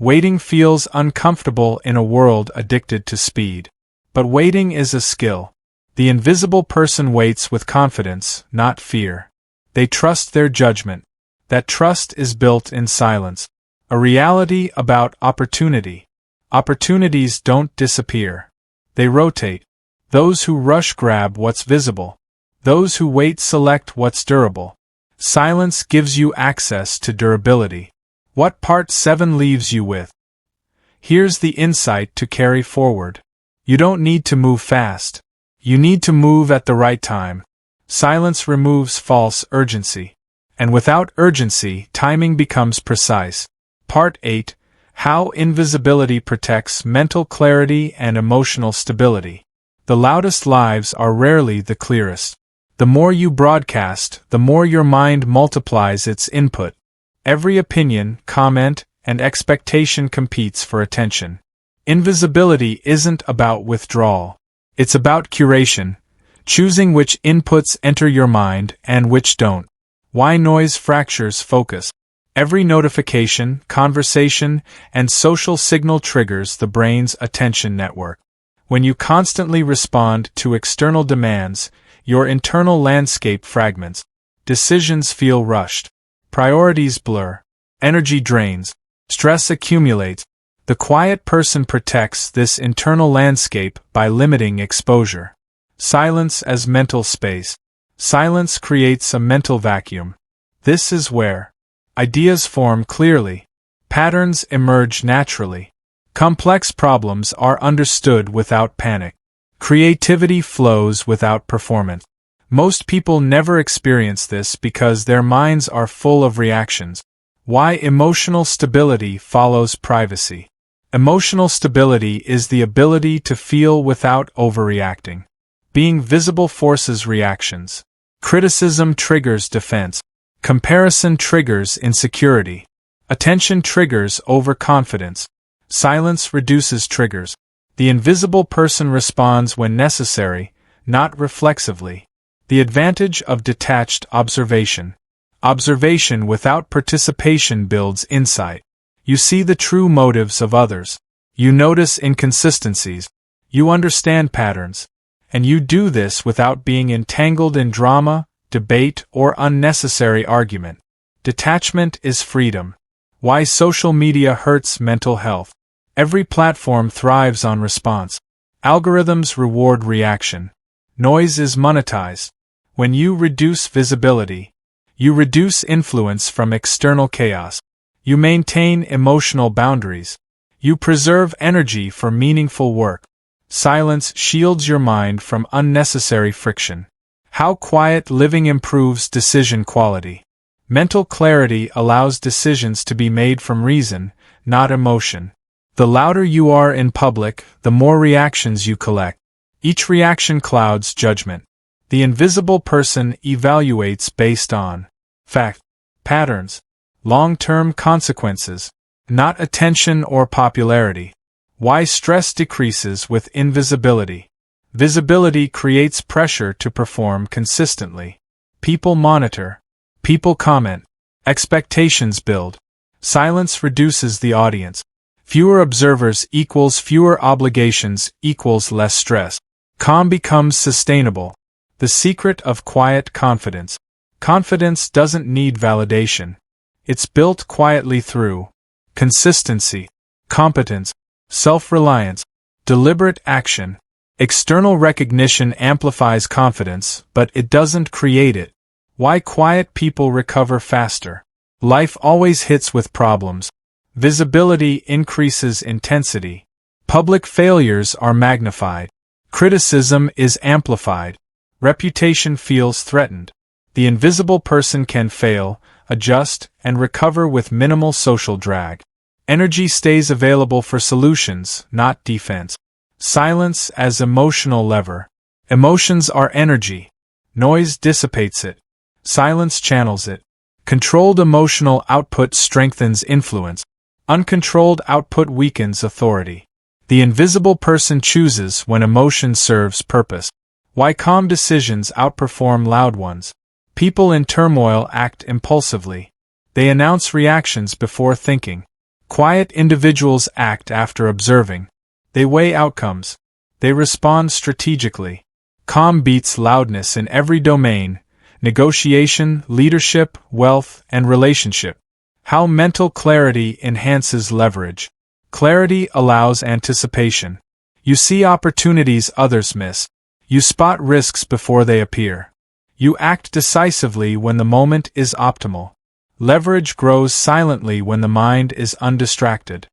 Waiting feels uncomfortable in a world addicted to speed. But waiting is a skill. The invisible person waits with confidence, not fear. They trust their judgment. That trust is built in silence. A reality about opportunity. Opportunities don't disappear. They rotate. Those who rush grab what's visible. Those who wait select what's durable. Silence gives you access to durability. What part 7 leaves you with? Here's the insight to carry forward. You don't need to move fast. You need to move at the right time. Silence removes false urgency. And without urgency, timing becomes precise. Part 8. How invisibility protects mental clarity and emotional stability. The loudest lives are rarely the clearest. The more you broadcast, the more your mind multiplies its input. Every opinion, comment, and expectation competes for attention. Invisibility isn't about withdrawal. It's about curation, choosing which inputs enter your mind and which don't. Why noise fractures focus. Every notification, conversation, and social signal triggers the brain's attention network. When you constantly respond to external demands, your internal landscape fragments. Decisions feel rushed. Priorities blur. Energy drains. Stress accumulates. The quiet person protects this internal landscape by limiting exposure. Silence as mental space. Silence creates a mental vacuum. This is where ideas form clearly. Patterns emerge naturally. Complex problems are understood without panic. Creativity flows without performance. Most people never experience this because their minds are full of reactions. Why emotional stability follows privacy. Emotional stability is the ability to feel without overreacting. Being visible forces reactions. Criticism triggers defense. Comparison triggers insecurity. Attention triggers overconfidence. Silence reduces triggers. The invisible person responds when necessary, not reflexively. The advantage of detached observation. Observation without participation builds insight. You see the true motives of others. You notice inconsistencies. You understand patterns. And you do this without being entangled in drama, debate, or unnecessary argument. Detachment is freedom. Why social media hurts mental health. Every platform thrives on response. Algorithms reward reaction. Noise is monetized. When you reduce visibility, you reduce influence from external chaos. You maintain emotional boundaries. You preserve energy for meaningful work. Silence shields your mind from unnecessary friction. How quiet living improves decision quality. Mental clarity allows decisions to be made from reason, not emotion. The louder you are in public, the more reactions you collect. Each reaction clouds judgment. The invisible person evaluates based on fact, patterns, long-term consequences, not attention or popularity. Why stress decreases with invisibility. Visibility creates pressure to perform consistently. People monitor. People comment. Expectations build. Silence reduces the audience. Fewer observers equals fewer obligations equals less stress. Calm becomes sustainable. The secret of quiet confidence. Confidence doesn't need validation. It's built quietly through consistency, competence, self-reliance, deliberate action. External recognition amplifies confidence, but it doesn't create it. Why quiet people recover faster? Life always hits with problems. Visibility increases intensity. Public failures are magnified. Criticism is amplified. Reputation feels threatened. The invisible person can fail, adjust, and recover with minimal social drag. Energy stays available for solutions, not defense. Silence as emotional lever. Emotions are energy. Noise dissipates it. Silence channels it. Controlled emotional output strengthens influence. Uncontrolled output weakens authority. The invisible person chooses when emotion serves purpose. Why calm decisions outperform loud ones. People in turmoil act impulsively. They announce reactions before thinking. Quiet individuals act after observing. They weigh outcomes. They respond strategically. Calm beats loudness in every domain: negotiation, leadership, wealth, and relationship. How mental clarity enhances leverage. Clarity allows anticipation. You see opportunities others miss. You spot risks before they appear. You act decisively when the moment is optimal. Leverage grows silently when the mind is undistracted.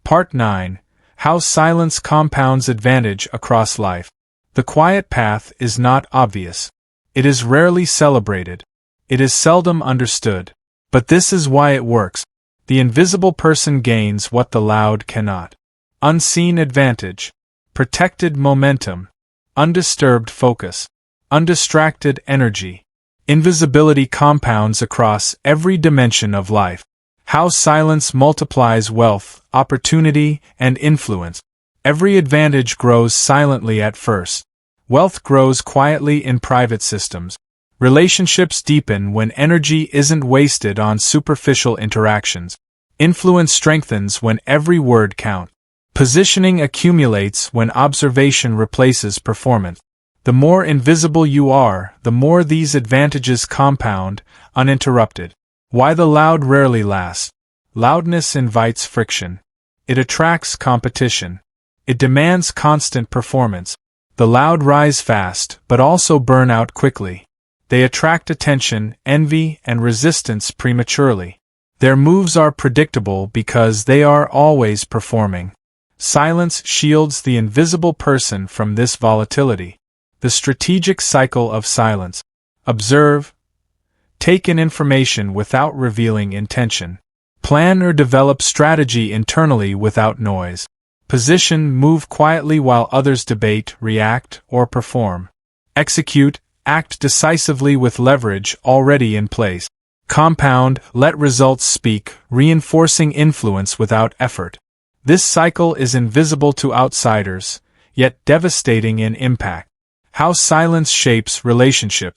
Part 9. How silence compounds advantage across life. The quiet path is not obvious. It is rarely celebrated. It is seldom understood. But this is why it works. The invisible person gains what the loud cannot. Unseen advantage. Protected momentum. Undisturbed focus. Undistracted energy. Invisibility compounds across every dimension of life. How silence multiplies wealth, opportunity, and influence. Every advantage grows silently at first. Wealth grows quietly in private systems. Relationships deepen when energy isn't wasted on superficial interactions. Influence strengthens when every word counts. Positioning accumulates when observation replaces performance. The more invisible you are, the more these advantages compound, uninterrupted. Why the loud rarely lasts. Loudness invites friction. It attracts competition. It demands constant performance. The loud rise fast, but also burn out quickly. They attract attention, envy, and resistance prematurely. Their moves are predictable because they are always performing. Silence shields the invisible person from this volatility. The strategic cycle of silence. Observe. Take in information without revealing intention. Plan or develop strategy internally without noise. Position, move quietly while others debate, react, or perform. Execute, act decisively with leverage already in place. Compound, let results speak, reinforcing influence without effort. This cycle is invisible to outsiders, yet devastating in impact. How silence shapes relationship.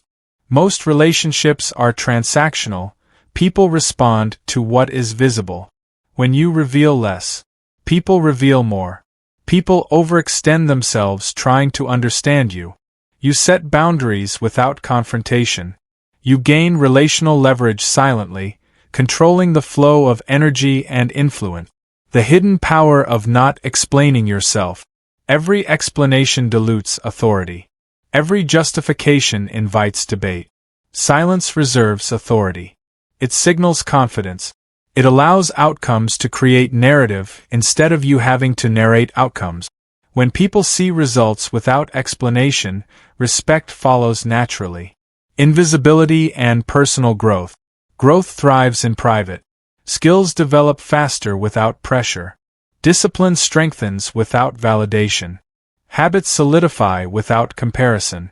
Most relationships are transactional. People respond to what is visible. When you reveal less, people reveal more. People overextend themselves trying to understand you. You set boundaries without confrontation. You gain relational leverage silently, controlling the flow of energy and influence. The hidden power of not explaining yourself. Every explanation dilutes authority. Every justification invites debate. Silence reserves authority. It signals confidence. It allows outcomes to create narrative instead of you having to narrate outcomes. When people see results without explanation, respect follows naturally. Invisibility and personal growth. Growth thrives in private. Skills develop faster without pressure. Discipline strengthens without validation. Habits solidify without comparison.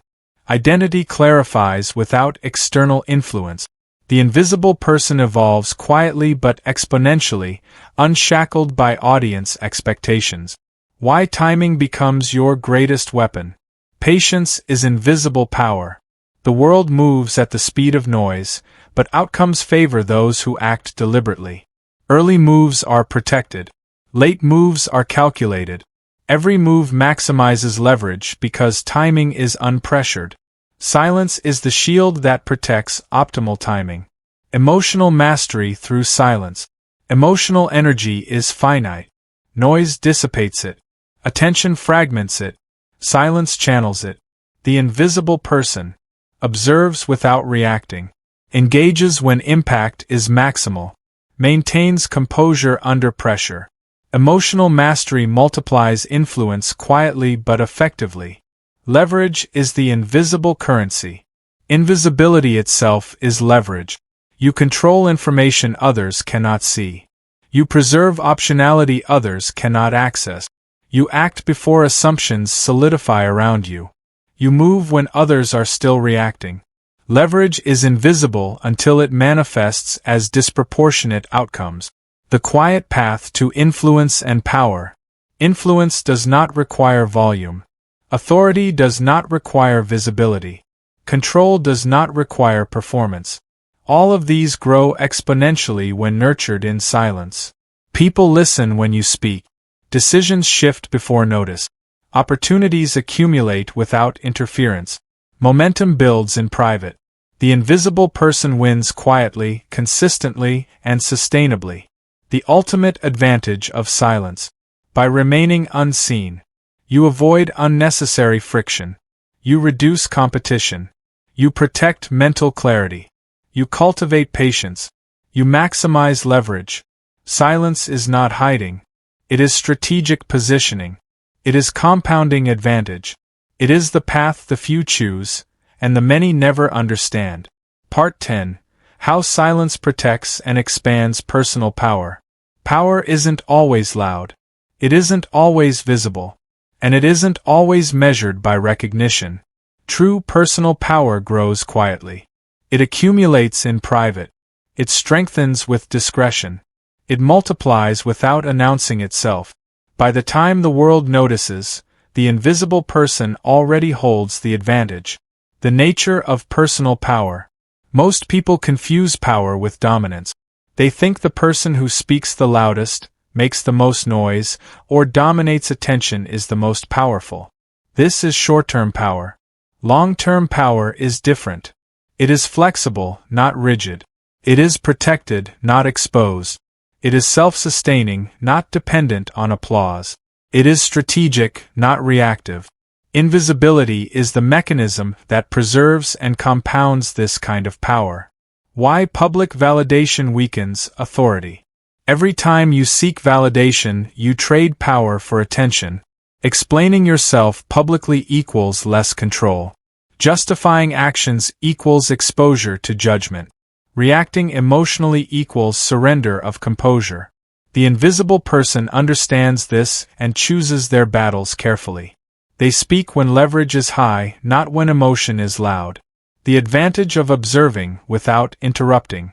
Identity clarifies without external influence. The invisible person evolves quietly but exponentially, unshackled by audience expectations. Why timing becomes your greatest weapon. Patience is invisible power. The world moves at the speed of noise, but outcomes favor those who act deliberately. Early moves are protected. Late moves are calculated. Every move maximizes leverage because timing is unpressured. Silence is the shield that protects optimal timing. Emotional mastery through silence. Emotional energy is finite. Noise dissipates it. Attention fragments it. Silence channels it. The invisible person observes without reacting, engages when impact is maximal, maintains composure under pressure. Emotional mastery multiplies influence quietly but effectively. Leverage is the invisible currency. Invisibility itself is leverage. You control information others cannot see. You preserve optionality others cannot access. You act before assumptions solidify around you. You move when others are still reacting. Leverage is invisible until it manifests as disproportionate outcomes. The quiet path to influence and power. Influence does not require volume. Authority does not require visibility. Control does not require performance. All of these grow exponentially when nurtured in silence. People listen when you speak. Decisions shift before notice. Opportunities accumulate without interference. Momentum builds in private. The invisible person wins quietly, consistently, and sustainably. The ultimate advantage of silence. By remaining unseen, you avoid unnecessary friction. You reduce competition. You protect mental clarity. You cultivate patience. You maximize leverage. Silence is not hiding. It is strategic positioning. It is compounding advantage. It is the path the few choose, and the many never understand. Part 10. How silence protects and expands personal power. Power isn't always loud. It isn't always visible. And it isn't always measured by recognition. True personal power grows quietly. It accumulates in private. It strengthens with discretion. It multiplies without announcing itself. By the time the world notices, the invisible person already holds the advantage. The nature of personal power. Most people confuse power with dominance. They think the person who speaks the loudest, makes the most noise, or dominates attention is the most powerful. This is short-term power. Long-term power is different. It is flexible, not rigid. It is protected, not exposed. It is self-sustaining, not dependent on applause. It is strategic, not reactive. Invisibility is the mechanism that preserves and compounds this kind of power. Why public validation weakens authority. Every time you seek validation, you trade power for attention. Explaining yourself publicly equals less control. Justifying actions equals exposure to judgment. Reacting emotionally equals surrender of composure. The invisible person understands this and chooses their battles carefully. They speak when leverage is high, not when emotion is loud. The advantage of observing without interrupting.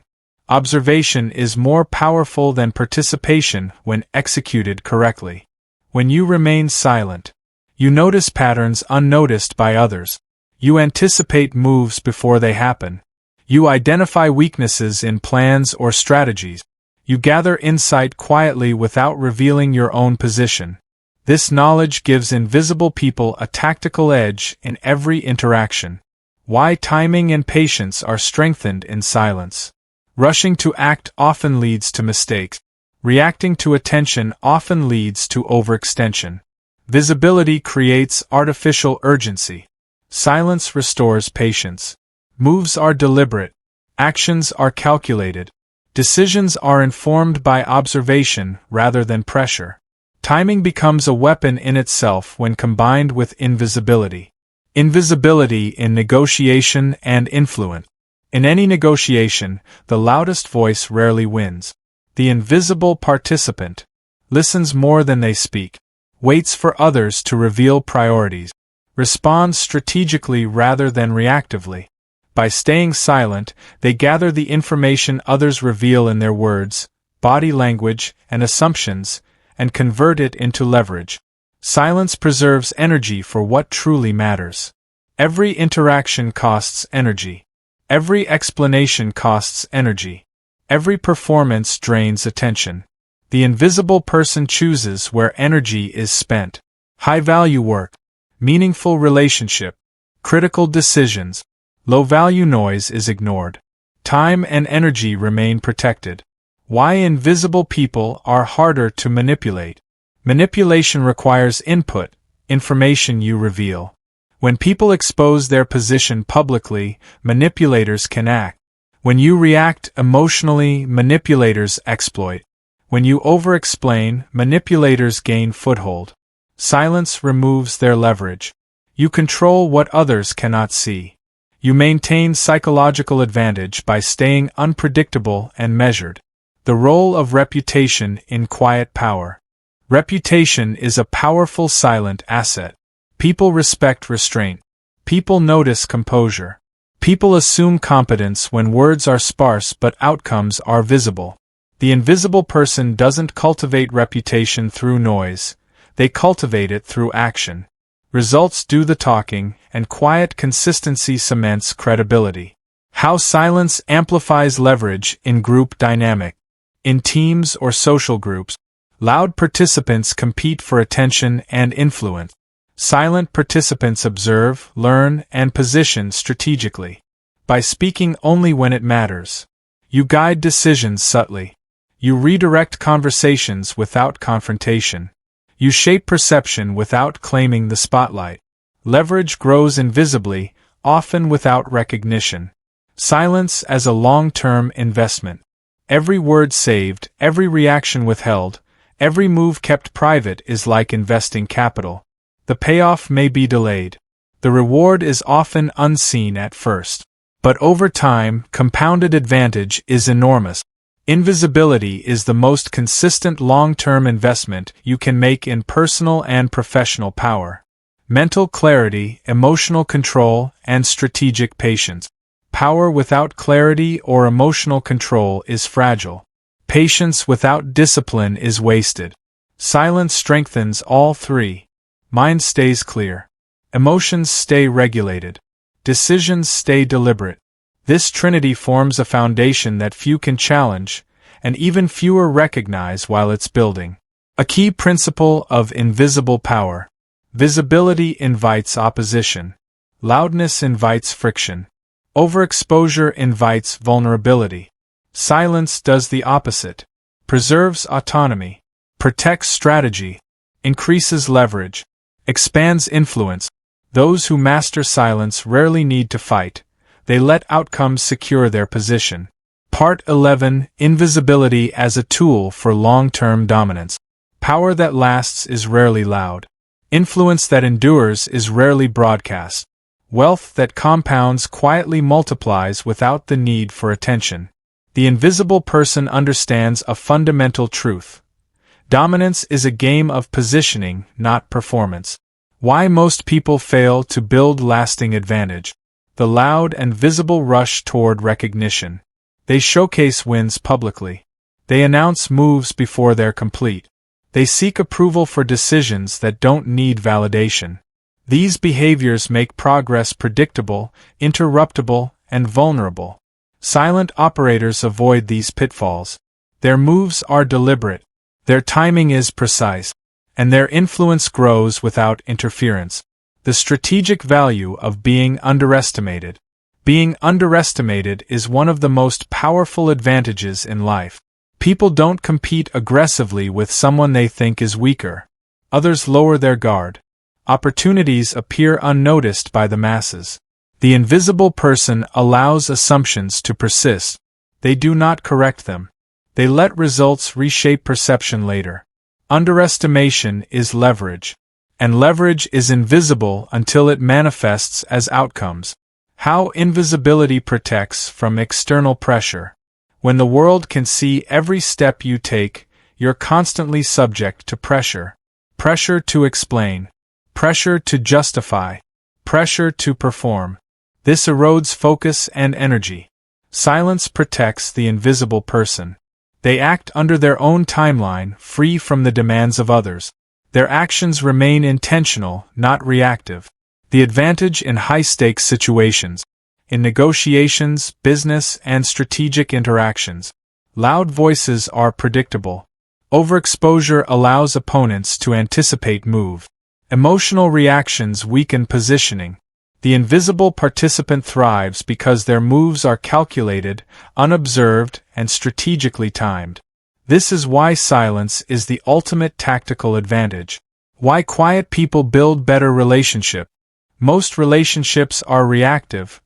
Observation is more powerful than participation when executed correctly. When you remain silent, you notice patterns unnoticed by others. You anticipate moves before they happen. You identify weaknesses in plans or strategies. You gather insight quietly without revealing your own position. This knowledge gives invisible people a tactical edge in every interaction. Why timing and patience are strengthened in silence. Rushing to act often leads to mistakes. Reacting to attention often leads to overextension. Visibility creates artificial urgency. Silence restores patience. Moves are deliberate. Actions are calculated. Decisions are informed by observation rather than pressure. Timing becomes a weapon in itself when combined with invisibility. Invisibility in negotiation and influence. In any negotiation, the loudest voice rarely wins. The invisible participant listens more than they speak, waits for others to reveal priorities, responds strategically rather than reactively. By staying silent, they gather the information others reveal in their words, body language, and assumptions, and convert it into leverage. Silence preserves energy for what truly matters. Every interaction costs energy. Every explanation costs energy. Every performance drains attention. The invisible person chooses where energy is spent. High-value work, meaningful relationship, critical decisions. Low-value noise is ignored. Time and energy remain protected. Why invisible people are harder to manipulate. Manipulation requires input information you reveal. When people expose their position publicly, manipulators can act. When you react emotionally, manipulators exploit. When you over-explain, manipulators gain foothold. Silence removes their leverage. You control what others cannot see. You maintain psychological advantage by staying unpredictable and measured. The role of reputation in quiet power. Reputation is a powerful silent asset. People respect restraint. People notice composure. People assume competence when words are sparse but outcomes are visible. The invisible person doesn't cultivate reputation through noise, they cultivate it through action. Results do the talking, and quiet consistency cements credibility. How silence amplifies leverage in group dynamic. In teams or social groups, loud participants compete for attention and influence. Silent participants observe, learn, and position strategically. By speaking only when it matters, you guide decisions subtly. You redirect conversations without confrontation. You shape perception without claiming the spotlight. Leverage grows invisibly, often without recognition. Silence as a long-term investment. Every word saved, every reaction withheld, every move kept private is like investing capital. The payoff may be delayed. The reward is often unseen at first. But over time, compounded advantage is enormous. Invisibility is the most consistent long-term investment you can make in personal and professional power. Mental clarity, emotional control, and strategic patience. Power without clarity or emotional control is fragile. Patience without discipline is wasted. Silence strengthens all three. Mind stays clear. Emotions stay regulated. Decisions stay deliberate. This trinity forms a foundation that few can challenge, and even fewer recognize while it's building. A key principle of invisible power. Visibility invites opposition. Loudness invites friction. Overexposure invites vulnerability. Silence does the opposite. Preserves autonomy. Protects strategy. Increases leverage. Expands influence. Those who master silence rarely need to fight. They let outcomes secure their position. Part 11. Invisibility as a tool for long-term dominance. Power that lasts is rarely loud. Influence that endures is rarely broadcast. Wealth that compounds quietly multiplies without the need for attention. The invisible person understands a fundamental truth. Dominance is a game of positioning, not performance. Why most people fail to build lasting advantage. The loud and visible rush toward recognition. They showcase wins publicly. They announce moves before they're complete. They seek approval for decisions that don't need validation. These behaviors make progress predictable, interruptible, and vulnerable. Silent operators avoid these pitfalls. Their moves are deliberate. Their timing is precise. And their influence grows without interference. The strategic value of being underestimated. Being underestimated is one of the most powerful advantages in life. People don't compete aggressively with someone they think is weaker. Others lower their guard. Opportunities appear unnoticed by the masses. The invisible person allows assumptions to persist. They do not correct them. They let results reshape perception later. Underestimation is leverage. And leverage is invisible until it manifests as outcomes. How invisibility protects from external pressure. When the world can see every step you take, you're constantly subject to pressure. Pressure to explain. Pressure to justify. Pressure to perform. This erodes focus and energy. Silence protects the invisible person. They act under their own timeline, free from the demands of others. Their actions remain intentional, not reactive. The advantage in high-stakes situations. In negotiations, business, and strategic interactions. Loud voices are predictable. Overexposure allows opponents to anticipate move. Emotional reactions weaken positioning. The invisible participant thrives because their moves are calculated, unobserved, and strategically timed. This is why silence is the ultimate tactical advantage. Why quiet people build better relationships. Most relationships are reactive.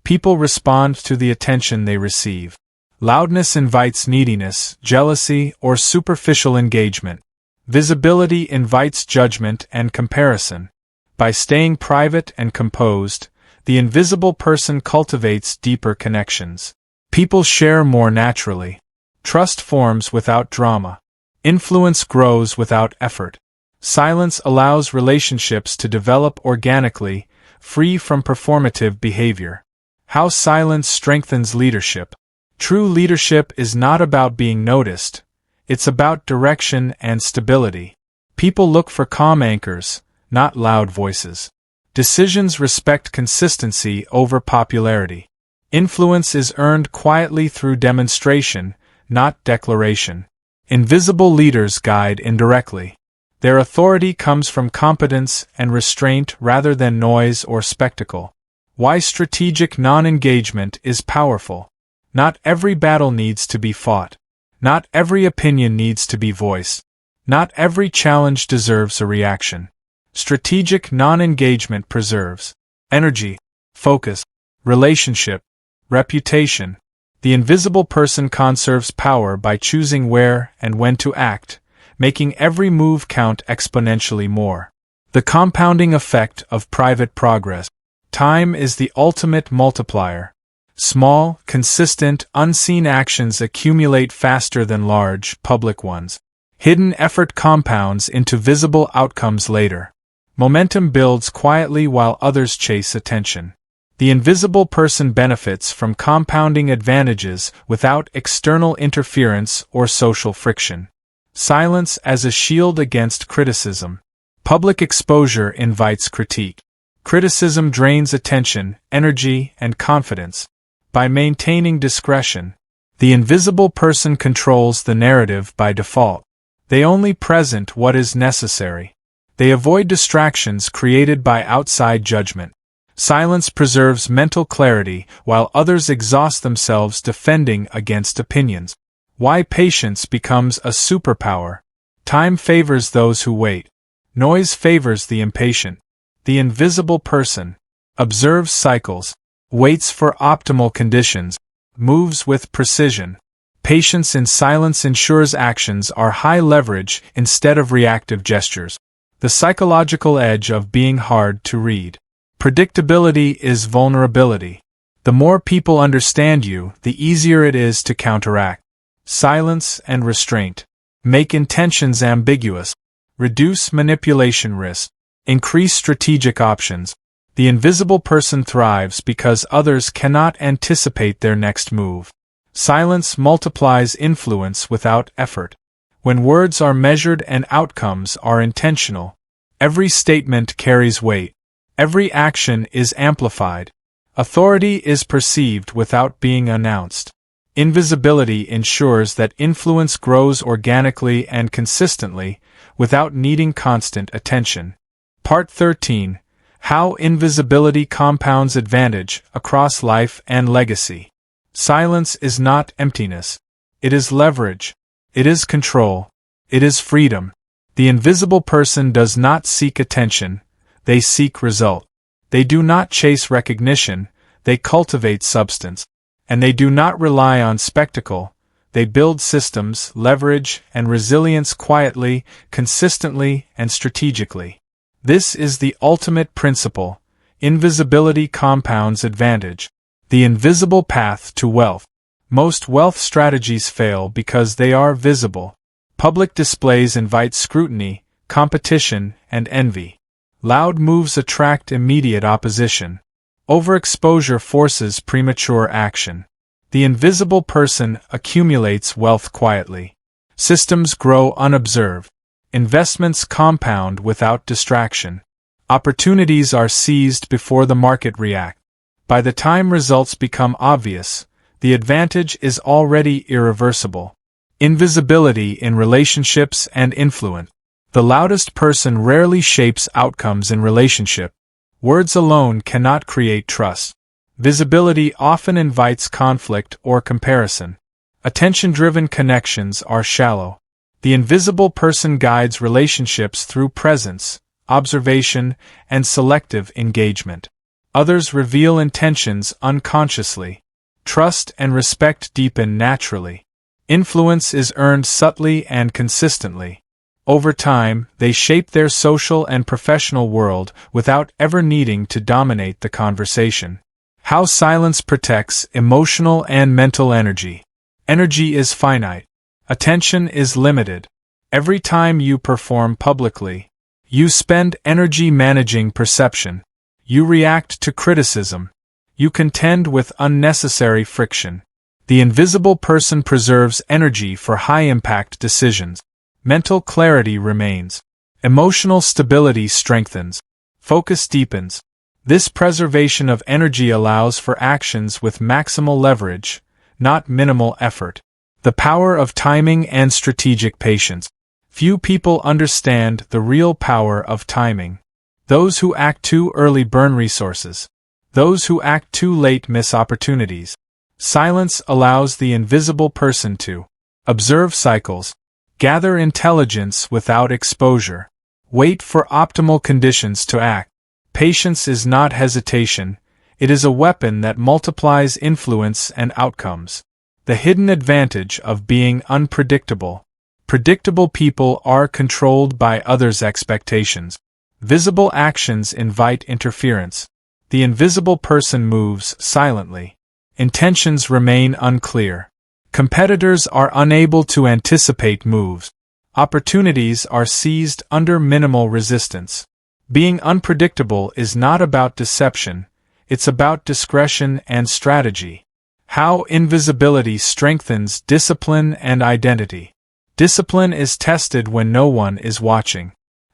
People respond to the attention they receive. Loudness invites neediness, jealousy, or superficial engagement. Visibility invites judgment and comparison. By staying private and composed, the invisible person cultivates deeper connections. People share more naturally. Trust forms without drama. Influence grows without effort. Silence allows relationships to develop organically, free from performative behavior. How silence strengthens leadership. True leadership is not about being noticed. It's about direction and stability. People look for calm anchors, not loud voices. Decisions respect consistency over popularity. Influence is earned quietly through demonstration, not declaration. Invisible leaders guide indirectly. Their authority comes from competence and restraint rather than noise or spectacle. Why strategic non-engagement is powerful. Not every battle needs to be fought. Not every opinion needs to be voiced. Not every challenge deserves a reaction. Strategic non-engagement preserves energy, focus, relationship, reputation. The invisible person conserves power by choosing where and when to act, making every move count exponentially more. The compounding effect of private progress. Time is the ultimate multiplier. Small, consistent, unseen actions accumulate faster than large, public ones. Hidden effort compounds into visible outcomes later. Momentum builds quietly while others chase attention. The invisible person benefits from compounding advantages without external interference or social friction. Silence as a shield against criticism. Public exposure invites critique. Criticism drains attention, energy, and confidence. By maintaining discretion, the invisible person controls the narrative by default. They only present what is necessary. They avoid distractions created by outside judgment. Silence preserves mental clarity while others exhaust themselves defending against opinions. Why patience becomes a superpower. Time favors those who wait. Noise favors the impatient. The invisible person observes cycles, waits for optimal conditions, moves with precision. Patience in silence ensures actions are high leverage instead of reactive gestures. The psychological edge of being hard to read. Predictability is vulnerability. The more people understand you, the easier it is to counteract. Silence and restraint. Make intentions ambiguous. Reduce manipulation risk. Increase strategic options. The invisible person thrives because others cannot anticipate their next move. Silence multiplies influence without effort. When words are measured and outcomes are intentional, every statement carries weight. Every action is amplified. Authority is perceived without being announced. Invisibility ensures that influence grows organically and consistently, without needing constant attention. Part 13. How invisibility compounds advantage across life and legacy. Silence is not emptiness. It is leverage. It is control. It is freedom. The invisible person does not seek attention. They seek result. They do not chase recognition, they cultivate substance. And they do not rely on spectacle, they build systems, leverage, and resilience quietly, consistently, and strategically. This is the ultimate principle. Invisibility compounds advantage. The invisible path to wealth. Most wealth strategies fail because they are visible. Public displays invite scrutiny, competition, and envy. Loud moves attract immediate opposition. Overexposure forces premature action. The invisible person accumulates wealth quietly. Systems grow unobserved. Investments compound without distraction. Opportunities are seized before the market reacts. By the time results become obvious, the advantage is already irreversible. Invisibility in relationships and influence. The loudest person rarely shapes outcomes in relationship. Words alone cannot create trust. Visibility often invites conflict or comparison. Attention-driven connections are shallow. The invisible person guides relationships through presence, observation, and selective engagement. Others reveal intentions unconsciously. Trust and respect deepen naturally. Influence is earned subtly and consistently. Over time, they shape their social and professional world without ever needing to dominate the conversation. How silence protects emotional and mental energy. Energy is finite. Attention is limited. Every time you perform publicly, you spend energy managing perception. You react to criticism. You contend with unnecessary friction. The invisible person preserves energy for high-impact decisions. Mental clarity remains. Emotional stability strengthens. Focus deepens. This preservation of energy allows for actions with maximal leverage, not minimal effort. The power of timing and strategic patience. Few people understand the real power of timing. Those who act too early burn resources. Those who act too late miss opportunities. Silence allows the invisible person to observe cycles, gather intelligence without exposure, wait for optimal conditions to act. Patience is not hesitation, it is a weapon that multiplies influence and outcomes. The hidden advantage of being unpredictable. Predictable people are controlled by others' expectations. Visible actions invite interference. The invisible person moves silently. Intentions remain unclear. Competitors are unable to anticipate moves. Opportunities are seized under minimal resistance. Being unpredictable is not about deception, it's about discretion and strategy. How invisibility strengthens discipline and identity. Discipline is tested when no one is watching.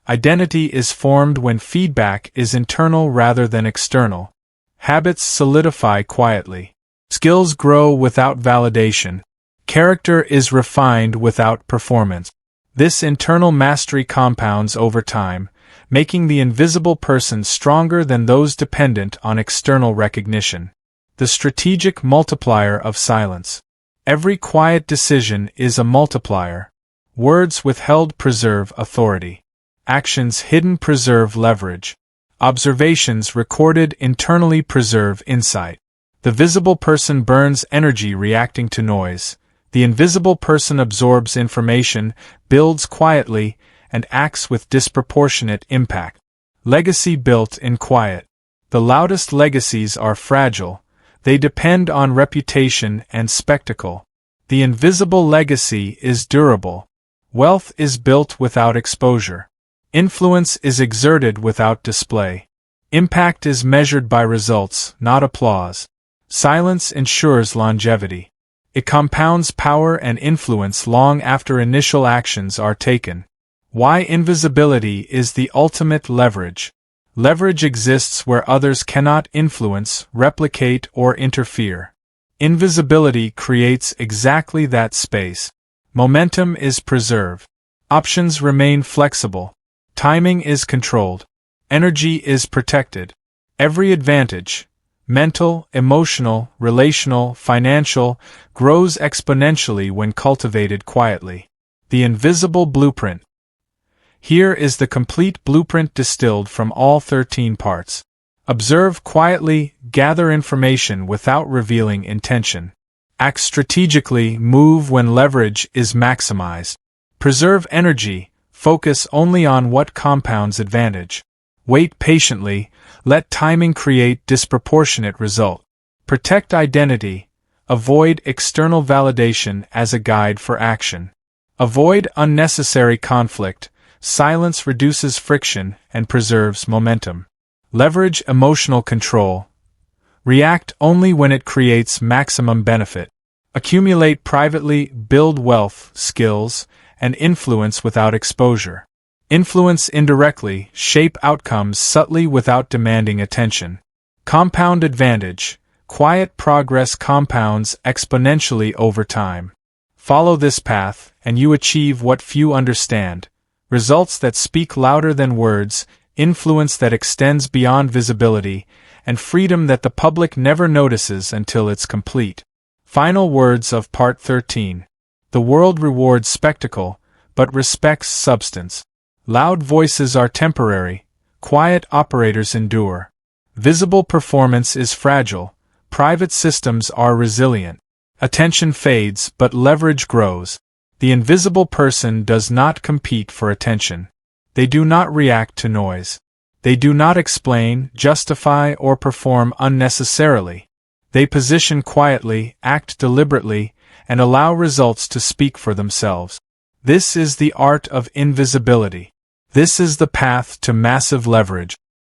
Identity is formed when feedback is internal rather than external. Habits solidify quietly. Skills grow without validation. Character is refined without performance. This internal mastery compounds over time, making the invisible person stronger than those dependent on external recognition. The strategic multiplier of silence. Every quiet decision is a multiplier. Words withheld preserve authority. Actions hidden preserve leverage. Observations recorded internally preserve insight. The visible person burns energy reacting to noise. The invisible person absorbs information, builds quietly, and acts with disproportionate impact. Legacy built in quiet. The loudest legacies are fragile. They depend on reputation and spectacle. The invisible legacy is durable. Wealth is built without exposure. Influence is exerted without display. Impact is measured by results, not applause. Silence ensures longevity. It compounds power and influence long after initial actions are taken. Why invisibility is the ultimate leverage. Leverage exists where others cannot influence, replicate, or interfere. Invisibility creates exactly that space. Momentum is preserved. Options remain flexible. Timing is controlled. Energy is protected. Every advantage, mental, emotional, relational, financial, grows exponentially when cultivated quietly. The invisible blueprint. Here is the complete blueprint distilled from all 13 parts. Observe quietly, gather information without revealing intention. Act strategically, move when leverage is maximized. Preserve energy, focus only on what compounds advantage. Wait patiently, let timing create disproportionate result. Protect identity, avoid external validation as a guide for action. Avoid unnecessary conflict, silence reduces friction and preserves momentum. Leverage emotional control. React only when it creates maximum benefit. Accumulate privately, build wealth, skills, and influence without exposure. Influence indirectly, shape outcomes subtly without demanding attention. Compound advantage. Quiet progress compounds exponentially over time. Follow this path, and you achieve what few understand. Results that speak louder than words, influence that extends beyond visibility, and freedom that the public never notices until it's complete. Final words of Part 13. The world rewards spectacle, but respects substance. Loud voices are temporary, quiet operators endure. Visible performance is fragile, private systems are resilient. Attention fades, but leverage grows. The invisible person does not compete for attention. They do not react to noise. They do not explain, justify, or perform unnecessarily. They position quietly, act deliberately, and allow results to speak for themselves. This is the art of invisibility. This is the path to massive leverage.